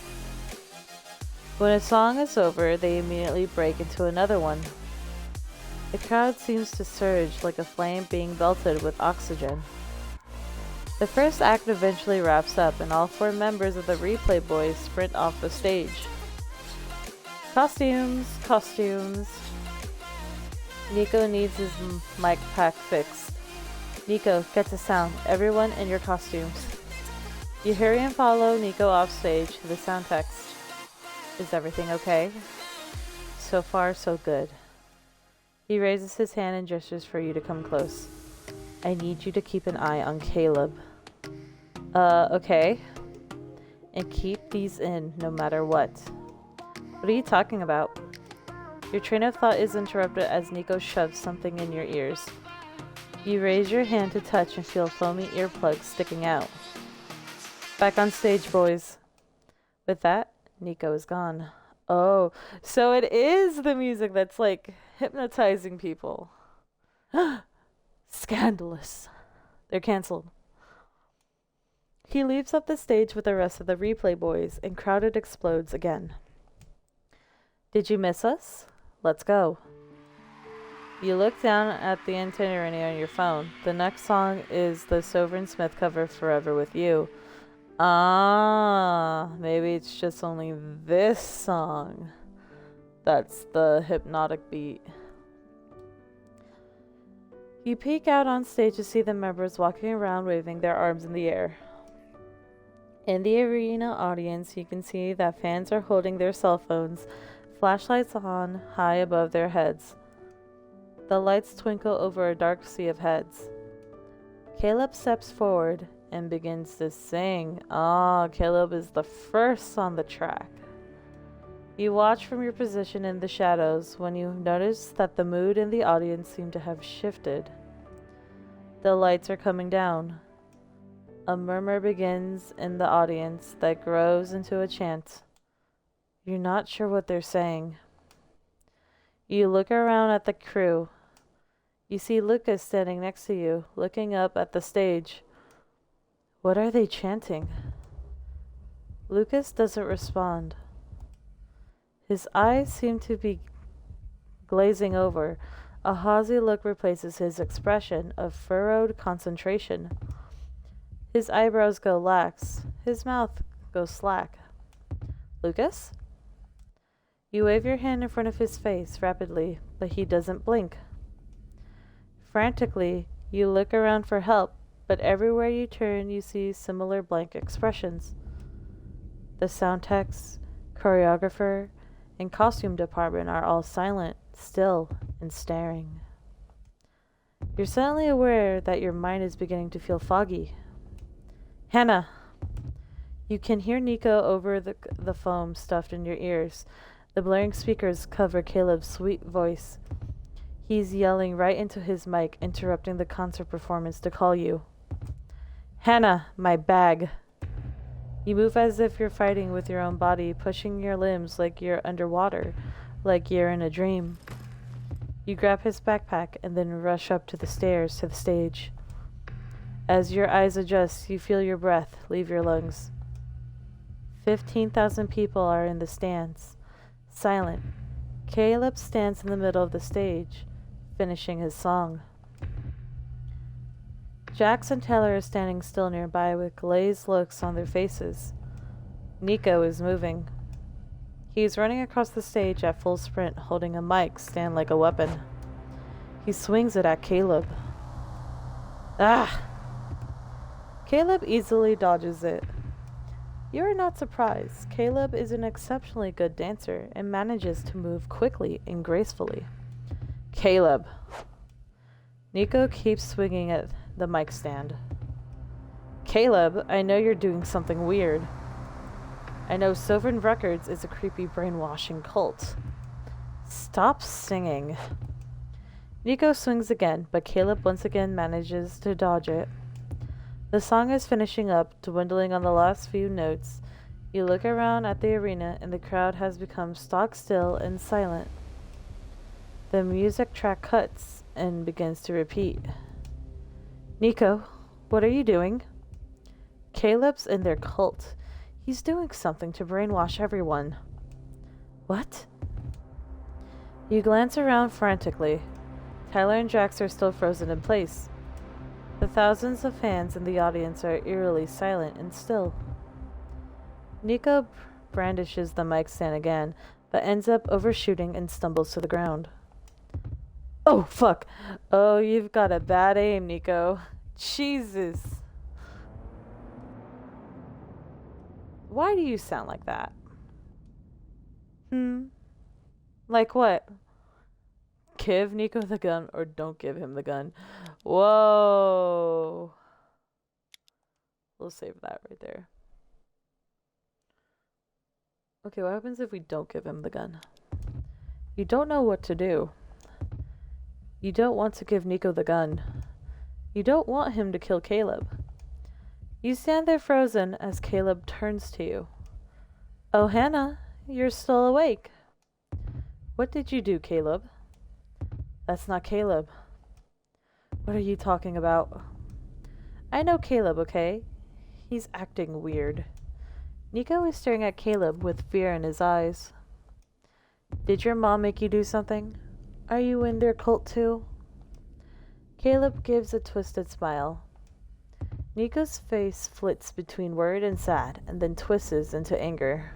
When a song is over, they immediately break into another one. The crowd seems to surge like a flame being belted with oxygen. The first act eventually wraps up and all four members of the Replay Boys sprint off the stage. Costumes, costumes. Nico needs his mic pack fixed. Nico, get to sound. Everyone in your costumes. You hurry and follow Nico off stage to the sound text. Is everything okay? So far, so good. He raises his hand and gestures for you to come close. I need you to keep an eye on Caleb. Okay. And keep these in, no matter what. What are you talking about? Your train of thought is interrupted as Nico shoves something in your ears. You raise your hand to touch and feel foamy earplugs sticking out. Back on stage, boys. With that, Nico is gone. Oh, so it is the music that's like hypnotizing people. Scandalous. They're cancelled. He leaps up the stage with the rest of the Replay Boys, and crowd explodes again. Did you miss us? Let's go. You look down at the itinerary on your phone. The next song is the Sovereign Smith cover, Forever With You. Ah, maybe it's just only this song that's the hypnotic beat. You peek out on stage to see the members walking around waving their arms in the air. In the arena audience, you can see that fans are holding their cell phones, flashlights on high above their heads. The lights twinkle over a dark sea of heads. Caleb steps forward and begins to sing. Caleb is the first on the track. You watch from your position in the shadows when you notice that the mood in the audience seemed to have shifted. The lights are coming down. A murmur begins in the audience that grows into a chant. You're not sure what they're saying. You look around at the crew. You see Lucas standing next to you, looking up at the stage. What are they chanting? Lucas doesn't respond. His eyes seem to be glazing over. A haughty look replaces his expression of furrowed concentration. His eyebrows go lax. His mouth goes slack. Lucas? You wave your hand in front of his face rapidly, but he doesn't blink. Frantically, you look around for help, but everywhere you turn you see similar blank expressions. The sound techs, choreographer, and costume department are all silent, still, and staring. You're suddenly aware that your mind is beginning to feel foggy. Hannah! You can hear Nico over the foam stuffed in your ears. The blaring speakers cover Caleb's sweet voice. He's yelling right into his mic, interrupting the concert performance to call you. Hannah, my bag. You move as if you're fighting with your own body, pushing your limbs like you're underwater, like you're in a dream. You grab his backpack and then rush up to the stairs to the stage. As your eyes adjust, you feel your breath leave your lungs. 15,000 people are in the stands, silent. Caleb stands in the middle of the stage, finishing his song. Jax and Taylor are standing still nearby with glazed looks on their faces. Nico is moving. He's running across the stage at full sprint, holding a mic stand like a weapon. He swings it at Caleb. Ah! Caleb easily dodges it. You are not surprised. Caleb is an exceptionally good dancer and manages to move quickly and gracefully. Caleb. Nico keeps swinging at the mic stand. Caleb, I know you're doing something weird. I know Sovereign Records is a creepy brainwashing cult. Stop singing. Nico swings again, but Caleb once again manages to dodge it. The song is finishing up, dwindling on the last few notes. You look around at the arena and the crowd has become stock still and silent. The music track cuts and begins to repeat. Nico, what are you doing? Caleb's in their cult. He's doing something to brainwash everyone. What? You glance around frantically. Tyler and Jax are still frozen in place. The thousands of fans in the audience are eerily silent and still. Nico brandishes the mic stand again, but ends up overshooting and stumbles to the ground. Oh, fuck. Oh, you've got a bad aim, Nico. Jesus. Why do you sound like that? Like what? Give Nico the gun or don't give him the gun. Whoa. We'll save that right there. Okay, what happens if we don't give him the gun? You don't know what to do. You don't want to give Nico the gun. You don't want him to kill Caleb. You stand there frozen as Caleb turns to you. Oh, Hannah, you're still awake. What did you do, Caleb? That's not Caleb. What are you talking about? I know Caleb, okay? He's acting weird. Nico is staring at Caleb with fear in his eyes. Did your mom make you do something? Are you in their cult too? Caleb gives a twisted smile. Nico's face flits between worried and sad, and then twists into anger.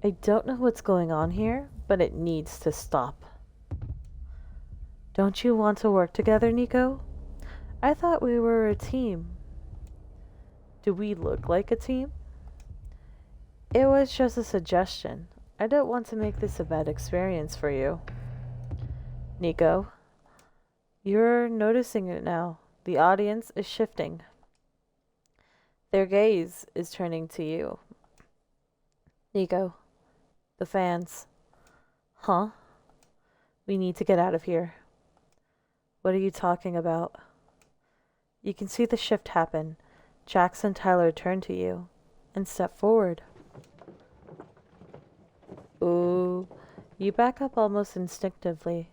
I don't know what's going on here, but it needs to stop. Don't you want to work together, Nico? I thought we were a team. Do we look like a team? It was just a suggestion. I don't want to make this a bad experience for you. Nico, you're noticing it now. The audience is shifting. Their gaze is turning to you. Nico, the fans. Huh? We need to get out of here. What are you talking about? You can see the shift happen. Jax and Tyler turn to you and step forward. Ooh. You back up almost instinctively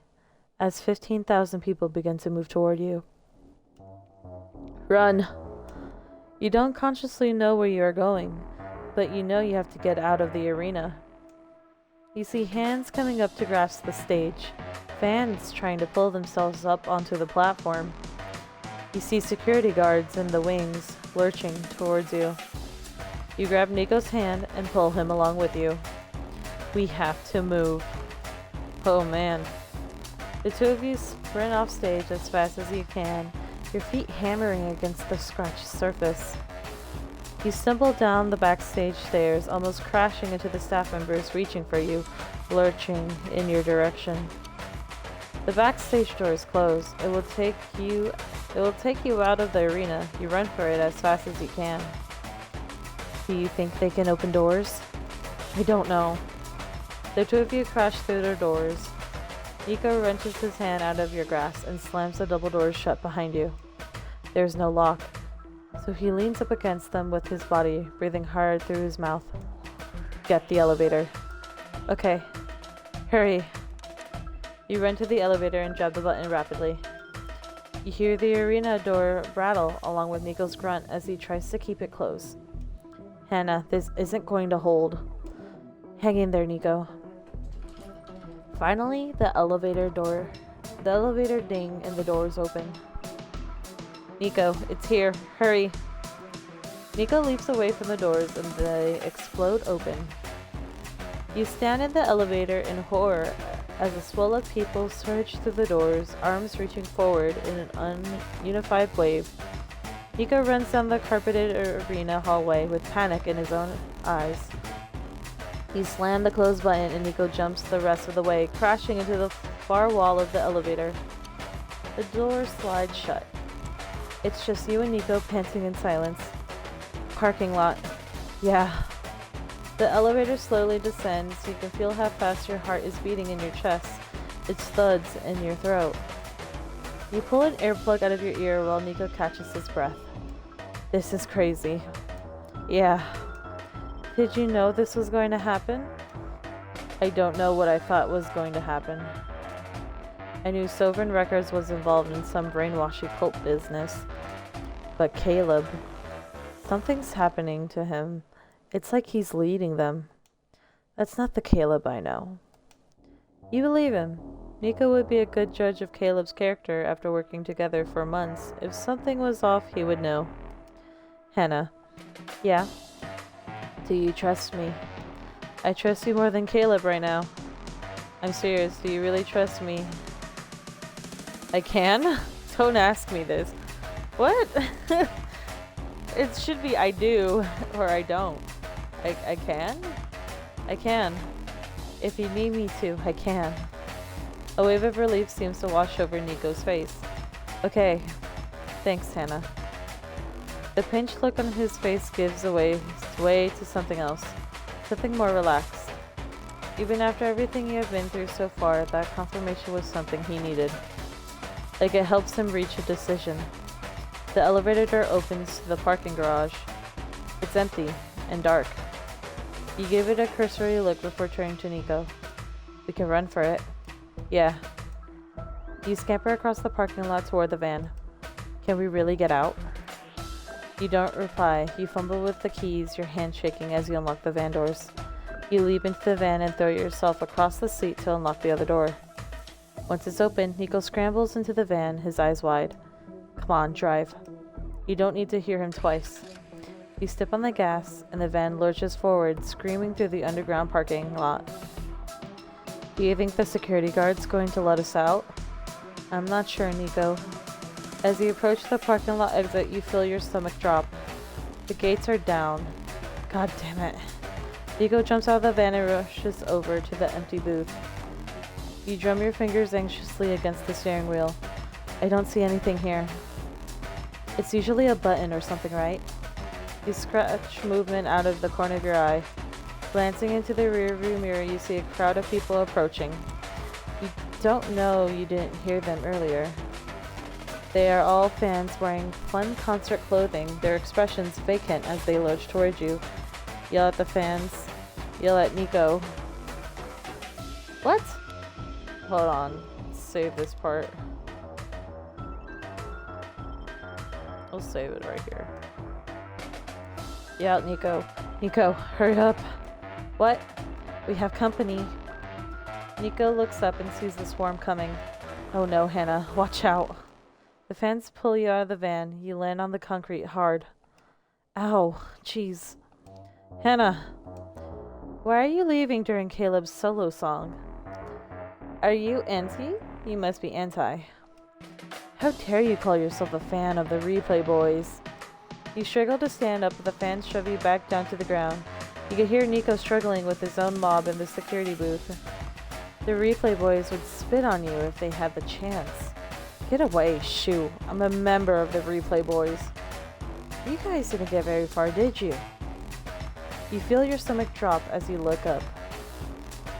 as 15,000 people begin to move toward you. Run. You don't consciously know where you are going, but you know you have to get out of the arena. You see hands coming up to grasp the stage, fans trying to pull themselves up onto the platform. You see security guards in the wings lurching towards you. You grab Nico's hand and pull him along with you. We have to move. Oh man. The two of you sprint off stage as fast as you can, your feet hammering against the scratched surface. You stumble down the backstage stairs, almost crashing into the staff members reaching for you, lurching in your direction. The backstage doors close. It will take you out of the arena. You run for it as fast as you can. Do you think they can open doors? I don't know. The two of you crash through their doors. Nico wrenches his hand out of your grasp and slams the double doors shut behind you. There's no lock, so he leans up against them with his body, breathing hard through his mouth. Get the elevator. Okay. Hurry. You run to the elevator and jab the button rapidly. You hear the arena door rattle along with Nico's grunt as he tries to keep it closed. Hannah, this isn't going to hold. Hang in there, Nico. Finally, the elevator ding and the doors open. Nico, it's here. Hurry. Nico leaps away from the doors and they explode open. You stand in the elevator in horror as a swell of people surge through the doors, arms reaching forward in an ununified wave. Nico runs down the carpeted arena hallway with panic in his own eyes. You slam the close button and Nico jumps the rest of the way, crashing into the far wall of the elevator. The door slides shut. It's just you and Nico panting in silence. Parking lot. Yeah. The elevator slowly descends. You can feel how fast your heart is beating in your chest. It thuds in your throat. You pull an earplug out of your ear while Nico catches his breath. This is crazy. Yeah. Did you know this was going to happen? I don't know what I thought was going to happen. I knew Sovereign Records was involved in some brainwashing cult business. But Caleb, something's happening to him. It's like he's leading them. That's not the Caleb I know. You believe him. Nico would be a good judge of Caleb's character after working together for months. If something was off, he would know. Hannah. Yeah? Do you trust me? I trust you more than Caleb right now. I'm serious. Do you really trust me? I can? Don't ask me this. What? It should be I do or I don't. I can? I can. If you need me to, I can. A wave of relief seems to wash over Nico's face. Okay. Thanks, Hannah. The pinched look on his face gives way to something else. Something more relaxed. Even after everything you have been through so far, that confirmation was something he needed. Like it helps him reach a decision. The elevator door opens to the parking garage. It's empty and dark. You give it a cursory look before turning to Nico. We can run for it. Yeah. You scamper across the parking lot toward the van. Can we really get out? You don't reply. You fumble with the keys, your hand shaking as you unlock the van doors. You leap into the van and throw yourself across the seat to unlock the other door. Once it's open, Nico scrambles into the van, his eyes wide. Come on, drive. You don't need to hear him twice. You step on the gas, and the van lurches forward, screaming through the underground parking lot. Do you think the security guard's going to let us out? I'm not sure, Nico. As you approach the parking lot exit, you feel your stomach drop. The gates are down. God damn it. Nico jumps out of the van and rushes over to the empty booth. You drum your fingers anxiously against the steering wheel. I don't see anything here. It's usually a button or something, right? You scratch movement out of the corner of your eye. Glancing into the rearview mirror, you see a crowd of people approaching. You don't know you didn't hear them earlier. They are all fans wearing fun concert clothing, their expressions vacant as they lurch towards you. Yell at the fans. Yell at Nico. What? Hold on. Save this part. I'll save it right here. Yell at Nico. Nico, hurry up. What? We have company. Nico looks up and sees the swarm coming. Oh no, Hannah. Watch out. The fans pull you out of the van. You land on the concrete hard. Ow. Jeez. Hannah. Why are you leaving during Caleb's solo song? Are you anti? You must be anti. How dare you call yourself a fan of the Replay Boys? You struggle to stand up, but the fans shove you back down to the ground. You can hear Nico struggling with his own mob in the security booth. The Replay Boys would spit on you if they had the chance. Get away, shoo. I'm a member of the Replay Boys. You guys didn't get very far, did you? You feel your stomach drop as you look up.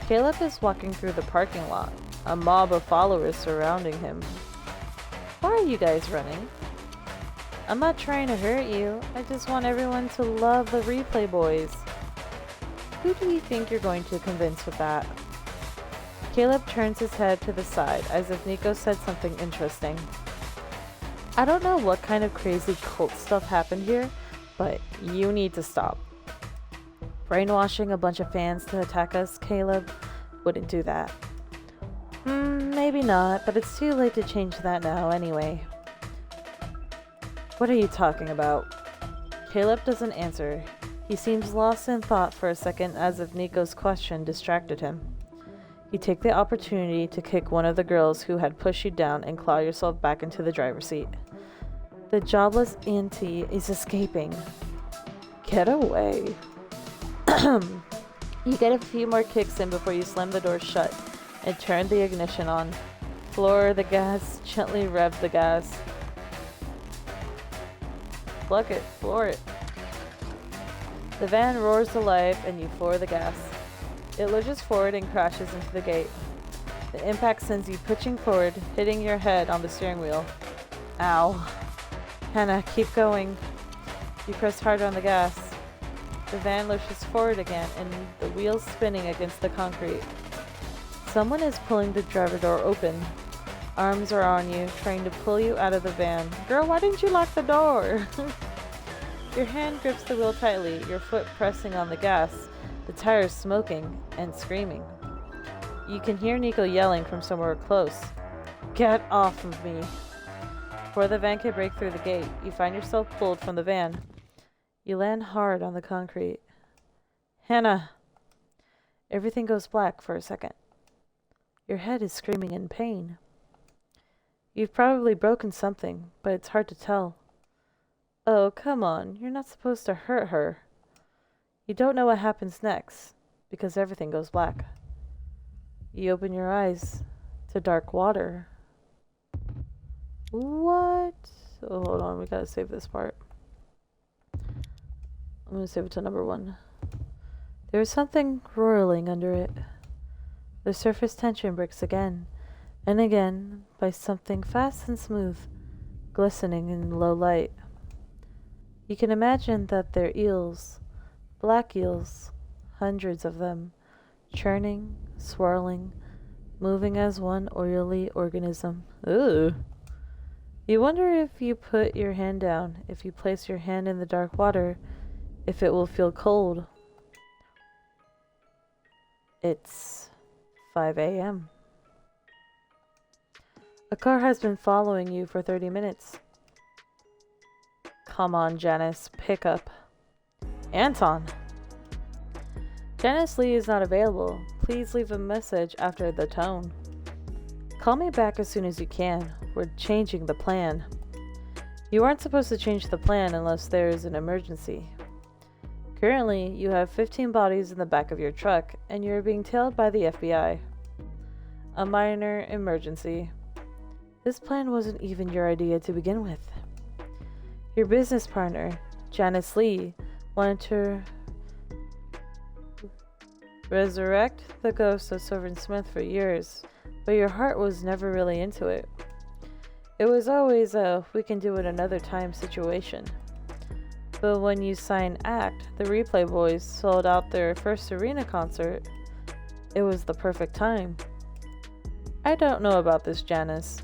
Caleb is walking through the parking lot, a mob of followers surrounding him. Why are you guys running? I'm not trying to hurt you. I just want everyone to love the Replay Boys. Who do you think you're going to convince with that? Caleb turns his head to the side as if Nico said something interesting. I don't know what kind of crazy cult stuff happened here, but you need to stop. Brainwashing a bunch of fans to attack us, Caleb, wouldn't do that. Maybe not, but it's too late to change that now anyway. What are you talking about? Caleb doesn't answer. He seems lost in thought for a second, as if Nico's question distracted him. You take the opportunity to kick one of the girls who had pushed you down and claw yourself back into the driver's seat. The jobless auntie is escaping. Get away. You get a few more kicks in before you slam the door shut and turn the ignition on. Floor the gas, gently rev the gas. Plug it, floor it. The van roars to life and you floor the gas. It lurches forward and crashes into the gate. The impact sends you pitching forward, hitting your head on the steering wheel. Ow. Hannah, keep going. You press harder on the gas. The van lurches forward again and the wheels spinning against the concrete. Someone is pulling the driver door open. Arms are on you, trying to pull you out of the van. Girl, why didn't you lock the door? Your hand grips the wheel tightly, your foot pressing on the gas, the tires smoking and screaming. You can hear Nico yelling from somewhere close. Get off of me. Before the van can break through the gate, you find yourself pulled from the van. You land hard on the concrete. Hannah! Everything goes black for a second. Your head is screaming in pain. You've probably broken something, but it's hard to tell. Oh, come on, you're not supposed to hurt her. You don't know what happens next, because everything goes black. You open your eyes to dark water. What? Oh, hold on, we gotta save this part. I'm gonna save it to number 1. There is something roiling under it. The surface tension breaks again and again by something fast and smooth, glistening in low light. You can imagine that they're eels, black eels, hundreds of them, churning, swirling, moving as one oily organism. Ooh. You wonder if you put your hand down, if you place your hand in the dark water, if it will feel cold. It's 5 a.m. A car has been following you for 30 minutes. Come on, Janice, pick up. Anton! Janice Lee is not available. Please leave a message after the tone. Call me back as soon as you can. We're changing the plan. You aren't supposed to change the plan unless there is an emergency. Currently, you have 15 bodies in the back of your truck, and you are being tailed by the FBI. A minor emergency. This plan wasn't even your idea to begin with. Your business partner, Janice Lee, wanted to resurrect the ghost of Sovereign Smith for years, but your heart was never really into it. It was always a we can do it another time situation. But when you signed ACT, the Replay Boys sold out their first arena concert. It was the perfect time. I don't know about this, Janice.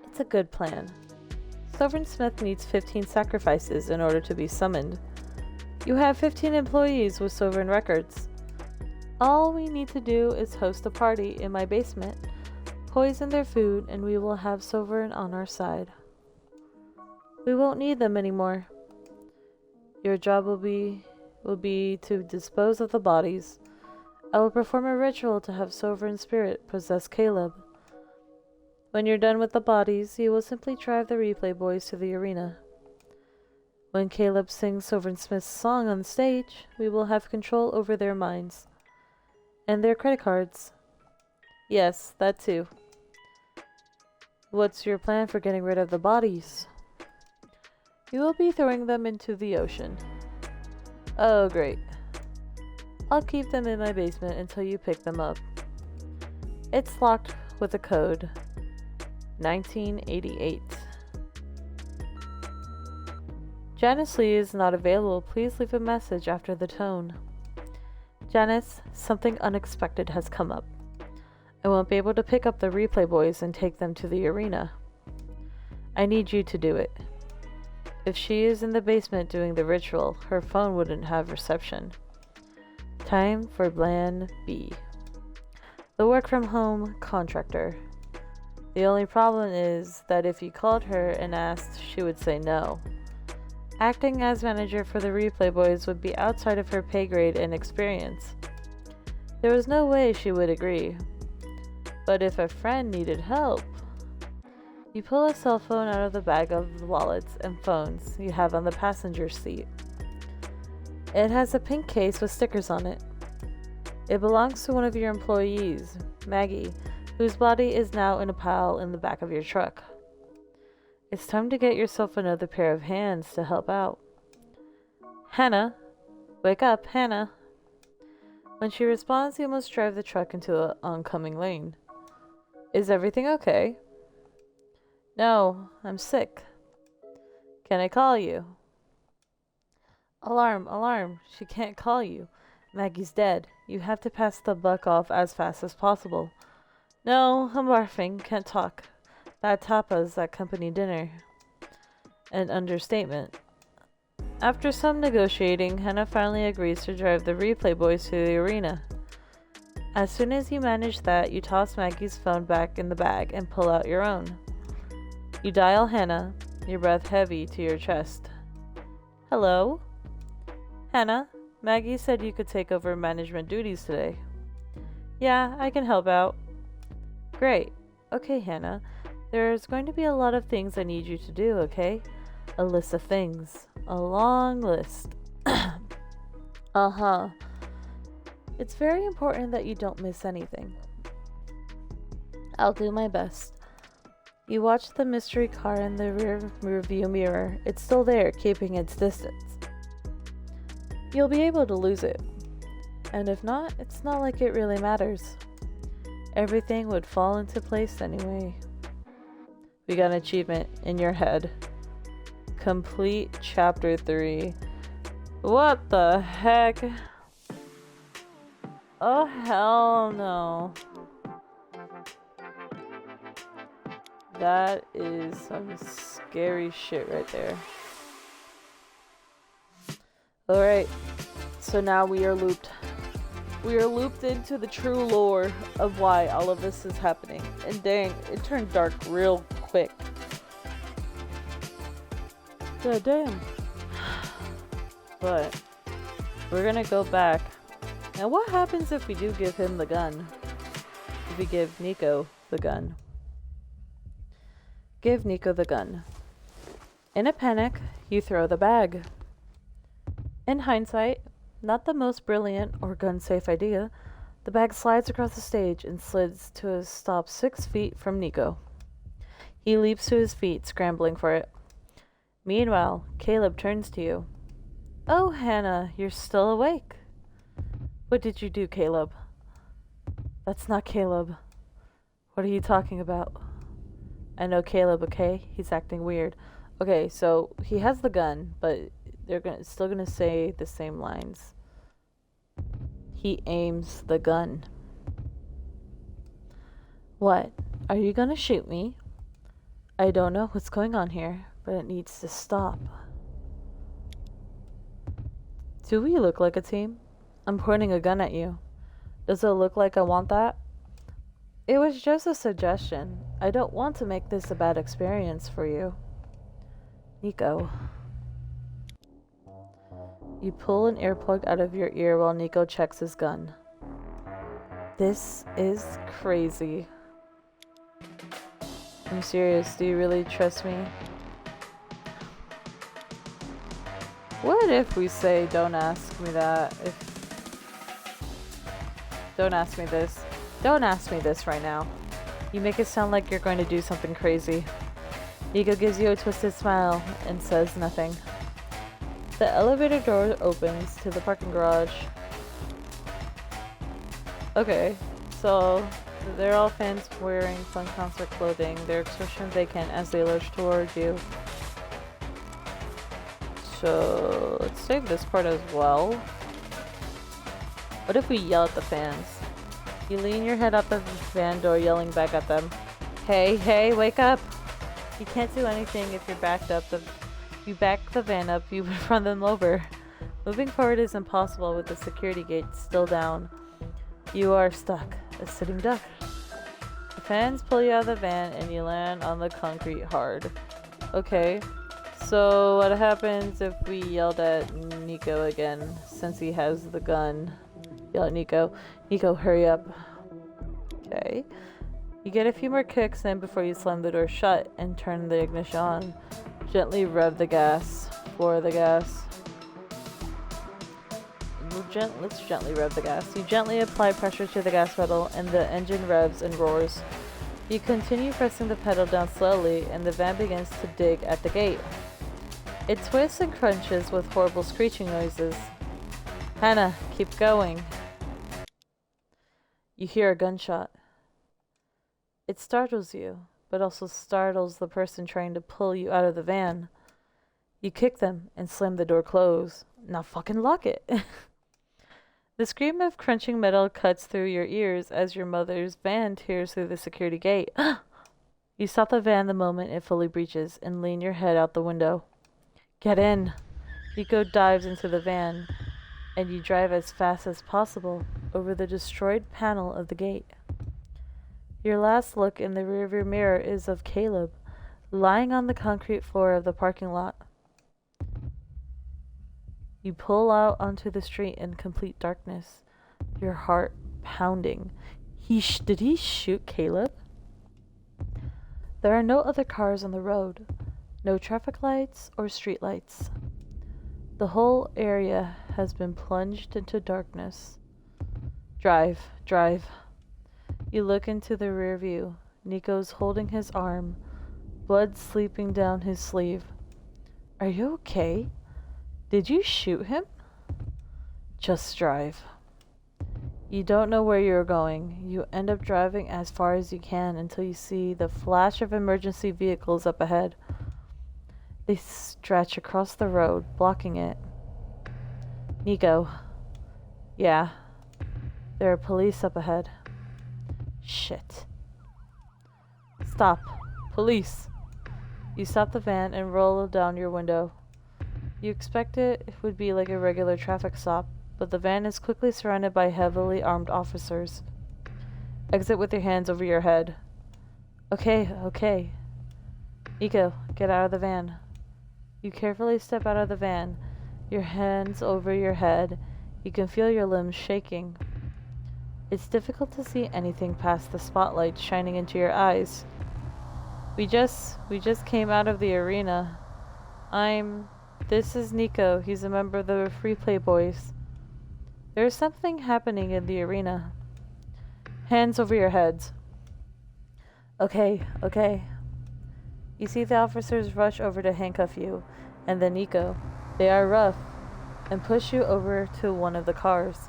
It's a good plan. Sovereign Smith needs 15 sacrifices in order to be summoned. You have 15 employees with Sovereign Records. All we need to do is host a party in my basement, poison their food, and we will have Sovereign on our side. We won't need them anymore. Your job will be to dispose of the bodies. I will perform a ritual to have Sovereign Spirit possess Caleb. When you're done with the bodies, you will simply drive the Replay Boys to the arena. When Caleb sings Sovereign Smith's song on stage, we will have control over their minds. And their credit cards. Yes, that too. What's your plan for getting rid of the bodies? You will be throwing them into the ocean. Oh, great. I'll keep them in my basement until you pick them up. It's locked with a code. 1988. Janice Lee is not available. Please leave a message after the tone. Janice, something unexpected has come up. I won't be able to pick up the Replay Boys and take them to the arena. I need you to do it. If she is in the basement doing the ritual, her phone wouldn't have reception. Time for Plan B. The work-from-home contractor. The only problem is that if you called her and asked, she would say no. Acting as manager for the Replay Boys would be outside of her pay grade and experience. There was no way she would agree. But if a friend needed help... You pull a cell phone out of the bag of the wallets and phones you have on the passenger seat. It has a pink case with stickers on it. It belongs to one of your employees, Maggie, whose body is now in a pile in the back of your truck. It's time to get yourself another pair of hands to help out. Hannah! Wake up, Hannah! When she responds, you must drive the truck into an oncoming lane. Is everything okay? No, I'm sick. Can I call you? Alarm, alarm, she can't call you. Maggie's dead. You have to pass the buck off as fast as possible. No, I'm barfing, can't talk. Bad tapas at company dinner. An understatement. After some negotiating, Hannah finally agrees to drive the Replay Boys to the arena. As soon as you manage that, you toss Maggie's phone back in the bag and pull out your own. You dial Hannah, your breath heavy to your chest. Hello? Hannah, Maggie said you could take over management duties today. Yeah, I can help out. Great. Okay, Hannah. There's going to be a lot of things I need you to do, okay? A list of things. A long list. Uh-huh. It's very important that you don't miss anything. I'll do my best. You watch the mystery car in the rear view mirror. It's still there, keeping its distance. You'll be able to lose it. And if not, it's not like it really matters. Everything would fall into place anyway. We got an achievement in your head. Complete chapter 3. What the heck? Oh hell no. That is some scary shit right there. Alright, so now we are looped. We are looped into the true lore of why all of this is happening. And dang, it turned dark real quick. God damn. But we're gonna go back. Now what happens if we do give him the gun? If we give Nico the gun? Give Nico the gun. In a panic, you throw the bag. In hindsight, not the most brilliant or gun-safe idea, the bag slides across the stage and slides to a stop 6 feet from Nico. He leaps to his feet, scrambling for it. Meanwhile, Caleb turns to you. Oh, Hannah, you're still awake. What did you do, Caleb? That's not Caleb. What are you talking about? I know Caleb, okay? He's acting weird. Okay, so he has the gun, but they're still gonna say the same lines. He aims the gun. What? Are you gonna shoot me? I don't know what's going on here, but it needs to stop. Do we look like a team? I'm pointing a gun at you. Does it look like I want that? It was just a suggestion. I don't want to make this a bad experience for you. Nico. You pull an earplug out of your ear while Nico checks his gun. This is crazy. I'm serious, do you really trust me? What if we say, don't ask me that? Don't ask me this. Don't ask me this right now. You make it sound like you're going to do something crazy. Nico gives you a twisted smile and says nothing. The elevator door opens to the parking garage. Okay, so they're all fans wearing fun concert clothing. Their expression vacant as they lurch towards you. So let's save this part as well. What if we yell at the fans? You lean your head out the van door, yelling back at them. Hey, hey, wake up! You can't do anything if you're backed up. You back the van up, you would run them over. Moving forward is impossible with the security gate still down. You are stuck, a sitting duck. The Fans pull you out of the van and you land on the concrete hard. Okay, so what happens if we yelled at Nico again, since he has the gun? Yell at Nico. Nico, hurry up. Okay. You get a few more kicks in before you slam the door shut and turn the ignition on. Gently rev the gas. Floor the gas. Let's gently rev the gas. You gently apply pressure to the gas pedal and the engine revs and roars. You continue pressing the pedal down slowly and the van begins to dig at the gate. It twists and crunches with horrible screeching noises. Hannah, keep going. You hear a gunshot. It startles you, but also startles the person trying to pull you out of the van. You kick them and slam the door closed. Now fucking lock it. The scream of crunching metal cuts through your ears as your mother's van tears through the security gate. You stop the van the moment it fully breaches and lean your head out the window. Get in. Nico dives into the van, and you drive as fast as possible over the destroyed panel of the gate. Your last look in the rearview mirror is of Caleb, lying on the concrete floor of the parking lot. You pull out onto the street in complete darkness, your heart pounding. Did he shoot Caleb? There are no other cars on the road, no traffic lights or street lights. The whole area has been plunged into darkness. Drive, drive. You look into the rear view. Nico's holding his arm, blood seeping down his sleeve. Are you okay? Did you shoot him? Just drive. You don't know where you're going. You end up driving as far as you can until you see the flash of emergency vehicles up ahead. They stretch across the road, blocking it. Nico. Yeah. There are police up ahead. Shit. Stop. Police. You stop the van and roll down your window. You expect it would be like a regular traffic stop, but the van is quickly surrounded by heavily armed officers. Exit with your hands over your head. Okay, okay. Nico, get out of the van. You carefully step out of the van, your hands over your head. You can feel your limbs shaking. It's difficult to see anything past the spotlight shining into your eyes. We just came out of the arena. This is Nico. He's a member of the Free Play Boys. There's something happening in the arena. Hands over your heads. Okay, okay. You see the officers rush over to handcuff you, and then Nico. They are rough, and push you over to one of the cars.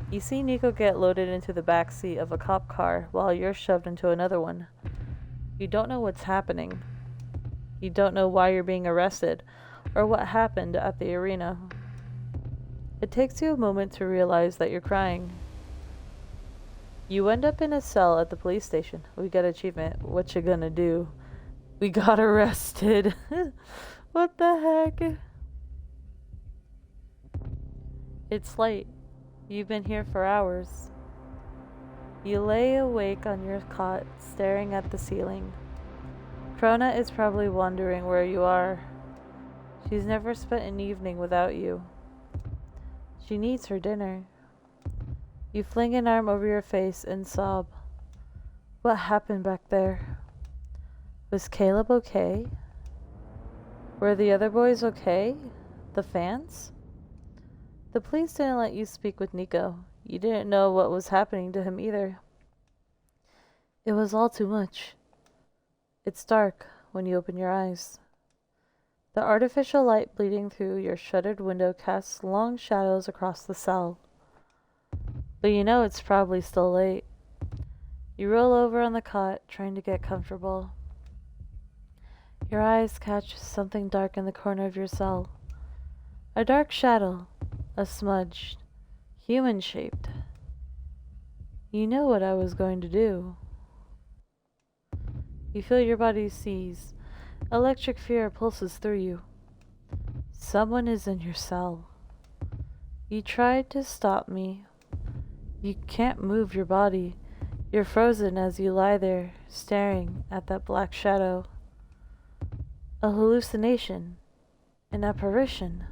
You see Nico get loaded into the back seat of a cop car while you're shoved into another one. You don't know what's happening. You don't know why you're being arrested, or what happened at the arena. It takes you a moment to realize that you're crying. You end up in a cell at the police station. We got achievement. What you gonna do? We got arrested. What the heck? It's late. You've been here for hours. You lay awake on your cot, staring at the ceiling. Krona is probably wondering where you are. She's never spent an evening without you. She needs her dinner. You fling an arm over your face and sob. What happened back there? Was Caleb okay? Were the other boys okay? The fans? The police didn't let you speak with Nico. You didn't know what was happening to him either. It was all too much. It's dark when you open your eyes. The artificial light bleeding through your shuttered window casts long shadows across the cell. But you know it's probably still late. You roll over on the cot, trying to get comfortable. Your eyes catch something dark in the corner of your cell. A dark shadow, a smudge, human-shaped. You know what I was going to do. You feel your body seize. Electric fear pulses through you. Someone is in your cell. You tried to stop me. You can't move your body. You're frozen as you lie there, staring at that black shadow. A hallucination. An apparition.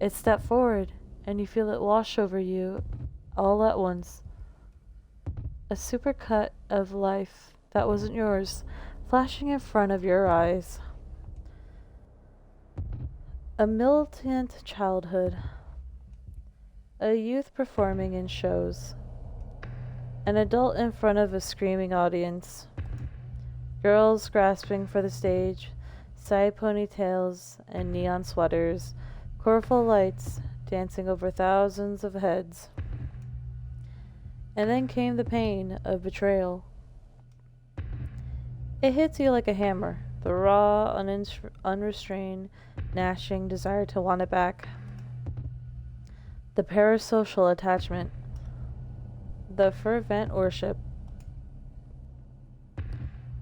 It stepped forward, and you feel it wash over you all at once. A supercut of life that wasn't yours, flashing in front of your eyes. A militant childhood. A youth performing in shows. An adult in front of a screaming audience. Girls grasping for the stage, side ponytails and neon sweaters, colorful lights dancing over thousands of heads. And then came the pain of betrayal. It hits you like a hammer, the raw, unrestrained, gnashing desire to want it back. The parasocial attachment. The fervent worship.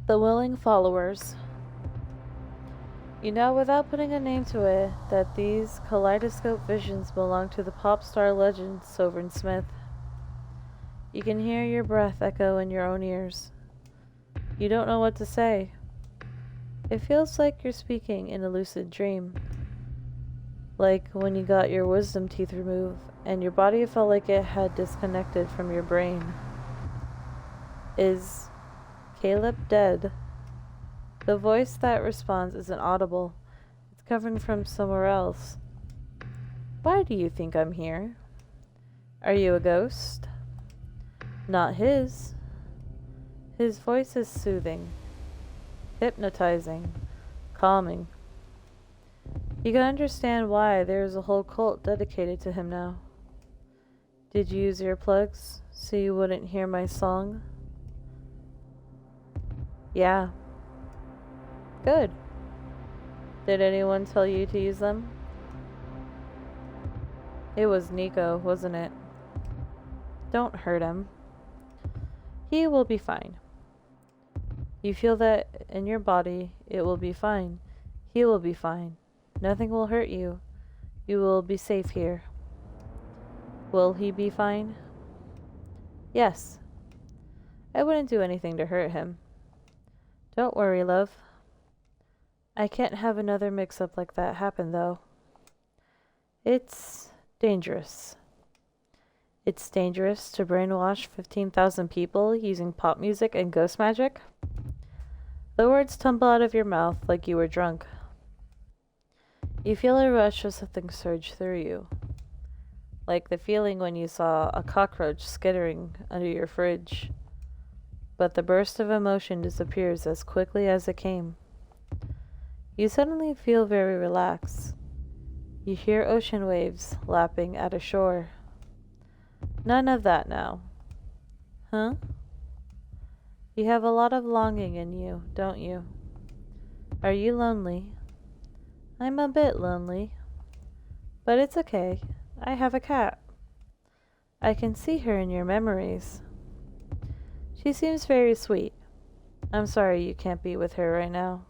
The willing followers. You know without putting a name to it that these kaleidoscope visions belong to the pop star legend Sovereign Smith. You can hear your breath echo in your own ears. You don't know what to say. It feels like you're speaking in a lucid dream. Like when you got your wisdom teeth removed and your body felt like it had disconnected from your brain. Is Caleb dead? The voice that responds isn't audible. It's coming from somewhere else. Why do you think I'm here? Are you a ghost? Not his. His voice is soothing, hypnotizing, calming. You can understand why there is a whole cult dedicated to him now. Did you use earplugs so you wouldn't hear my song? Yeah. Good. Did anyone tell you to use them? It was Nico, wasn't it? Don't hurt him. He will be fine. You feel that in your body, it will be fine. He will be fine. Nothing will hurt you. You will be safe here. Will he be fine? Yes. I wouldn't do anything to hurt him. Don't worry, love. I can't have another mix-up like that happen, though. It's dangerous. It's dangerous to brainwash 15,000 people using pop music and ghost magic. The words tumble out of your mouth like you were drunk. You feel a rush of something surge through you. Like the feeling when you saw a cockroach skittering under your fridge. But the burst of emotion disappears as quickly as it came. You suddenly feel very relaxed. You hear ocean waves lapping at a shore. None of that now. Huh? You have a lot of longing in you, don't you? Are you lonely? I'm a bit lonely. But it's okay. I have a cat. I can see her in your memories. She seems very sweet. I'm sorry you can't be with her right now.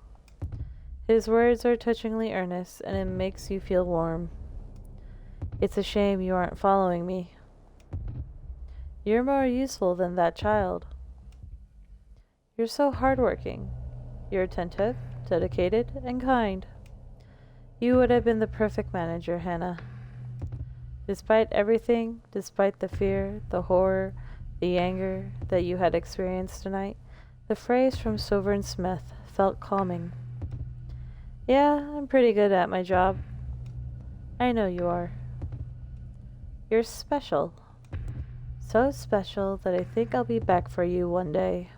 His words are touchingly earnest, and it makes you feel warm. It's a shame you aren't following me. You're more useful than that child. You're so hardworking. You're attentive, dedicated, and kind. You would have been the perfect manager, Hannah. Despite everything, despite the fear, the horror, the anger that you had experienced tonight, the phrase from Sovereign Smith felt calming. Yeah, I'm pretty good at my job. I know you are. You're special. So special that I think I'll be back for you one day.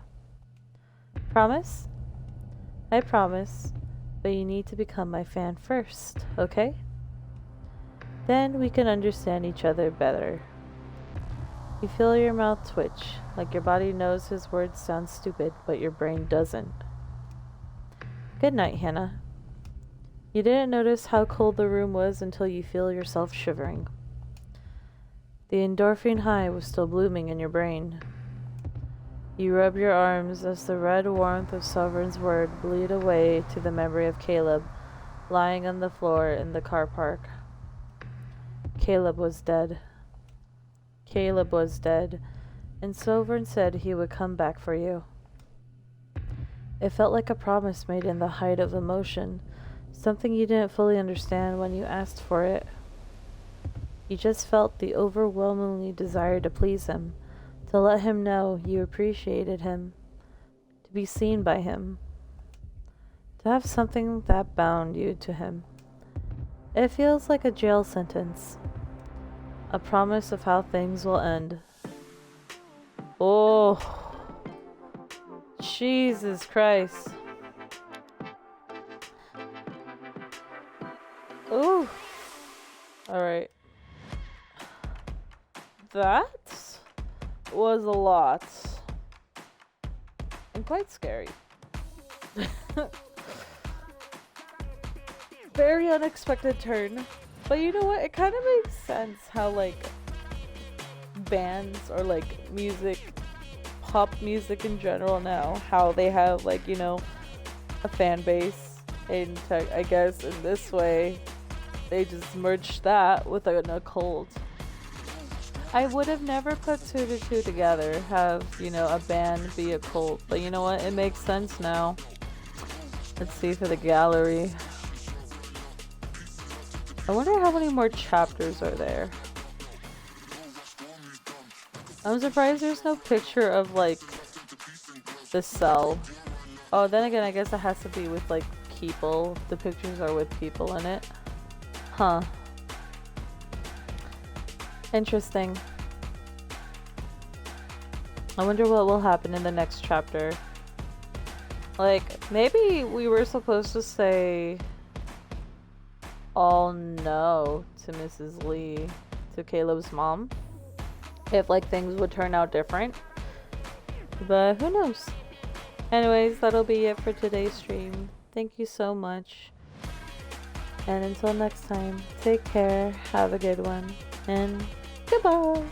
Promise? I promise, but you need to become my fan first, okay? Then we can understand each other better. You feel your mouth twitch, like your body knows his words sound stupid, but your brain doesn't. Good night, Hannah. You didn't notice how cold the room was until you feel yourself shivering. The endorphin high was still blooming in your brain. You rub your arms as the red warmth of Sovereign's word bleed away to the memory of Caleb, lying on the floor in the car park. Caleb was dead. Caleb was dead, and Sovern said he would come back for you. It felt like a promise made in the height of emotion, something you didn't fully understand when you asked for it. You just felt the overwhelmingly desire to please him, to let him know you appreciated him, to be seen by him, to have something that bound you to him. It feels like a jail sentence, a promise of how things will end. Oh, Jesus Christ. Ooh. Alright. That was a lot. And quite scary. Very unexpected turn. But you know what? It kind of makes sense how, like, bands or, like, music, pop music in general now, how they have, like, you know, a fan base. And I guess in this way, they just merged that with an occult. I would have never put two to two together, have, you know, a band be a cult. But you know what? It makes sense now. Let's see for the gallery. I wonder how many more chapters are there. I'm surprised there's no picture of, like, the cell. Oh, then again, I guess it has to be with, like, people. The pictures are with people in it. Huh. Interesting. I wonder what will happen in the next chapter. Like, maybe we were supposed to say all no to Mrs. Lee, to Caleb's mom. If, like, things would turn out different. But who knows? Anyways, that'll be it for today's stream. Thank you so much. And until next time, take care, have a good one, and goodbye.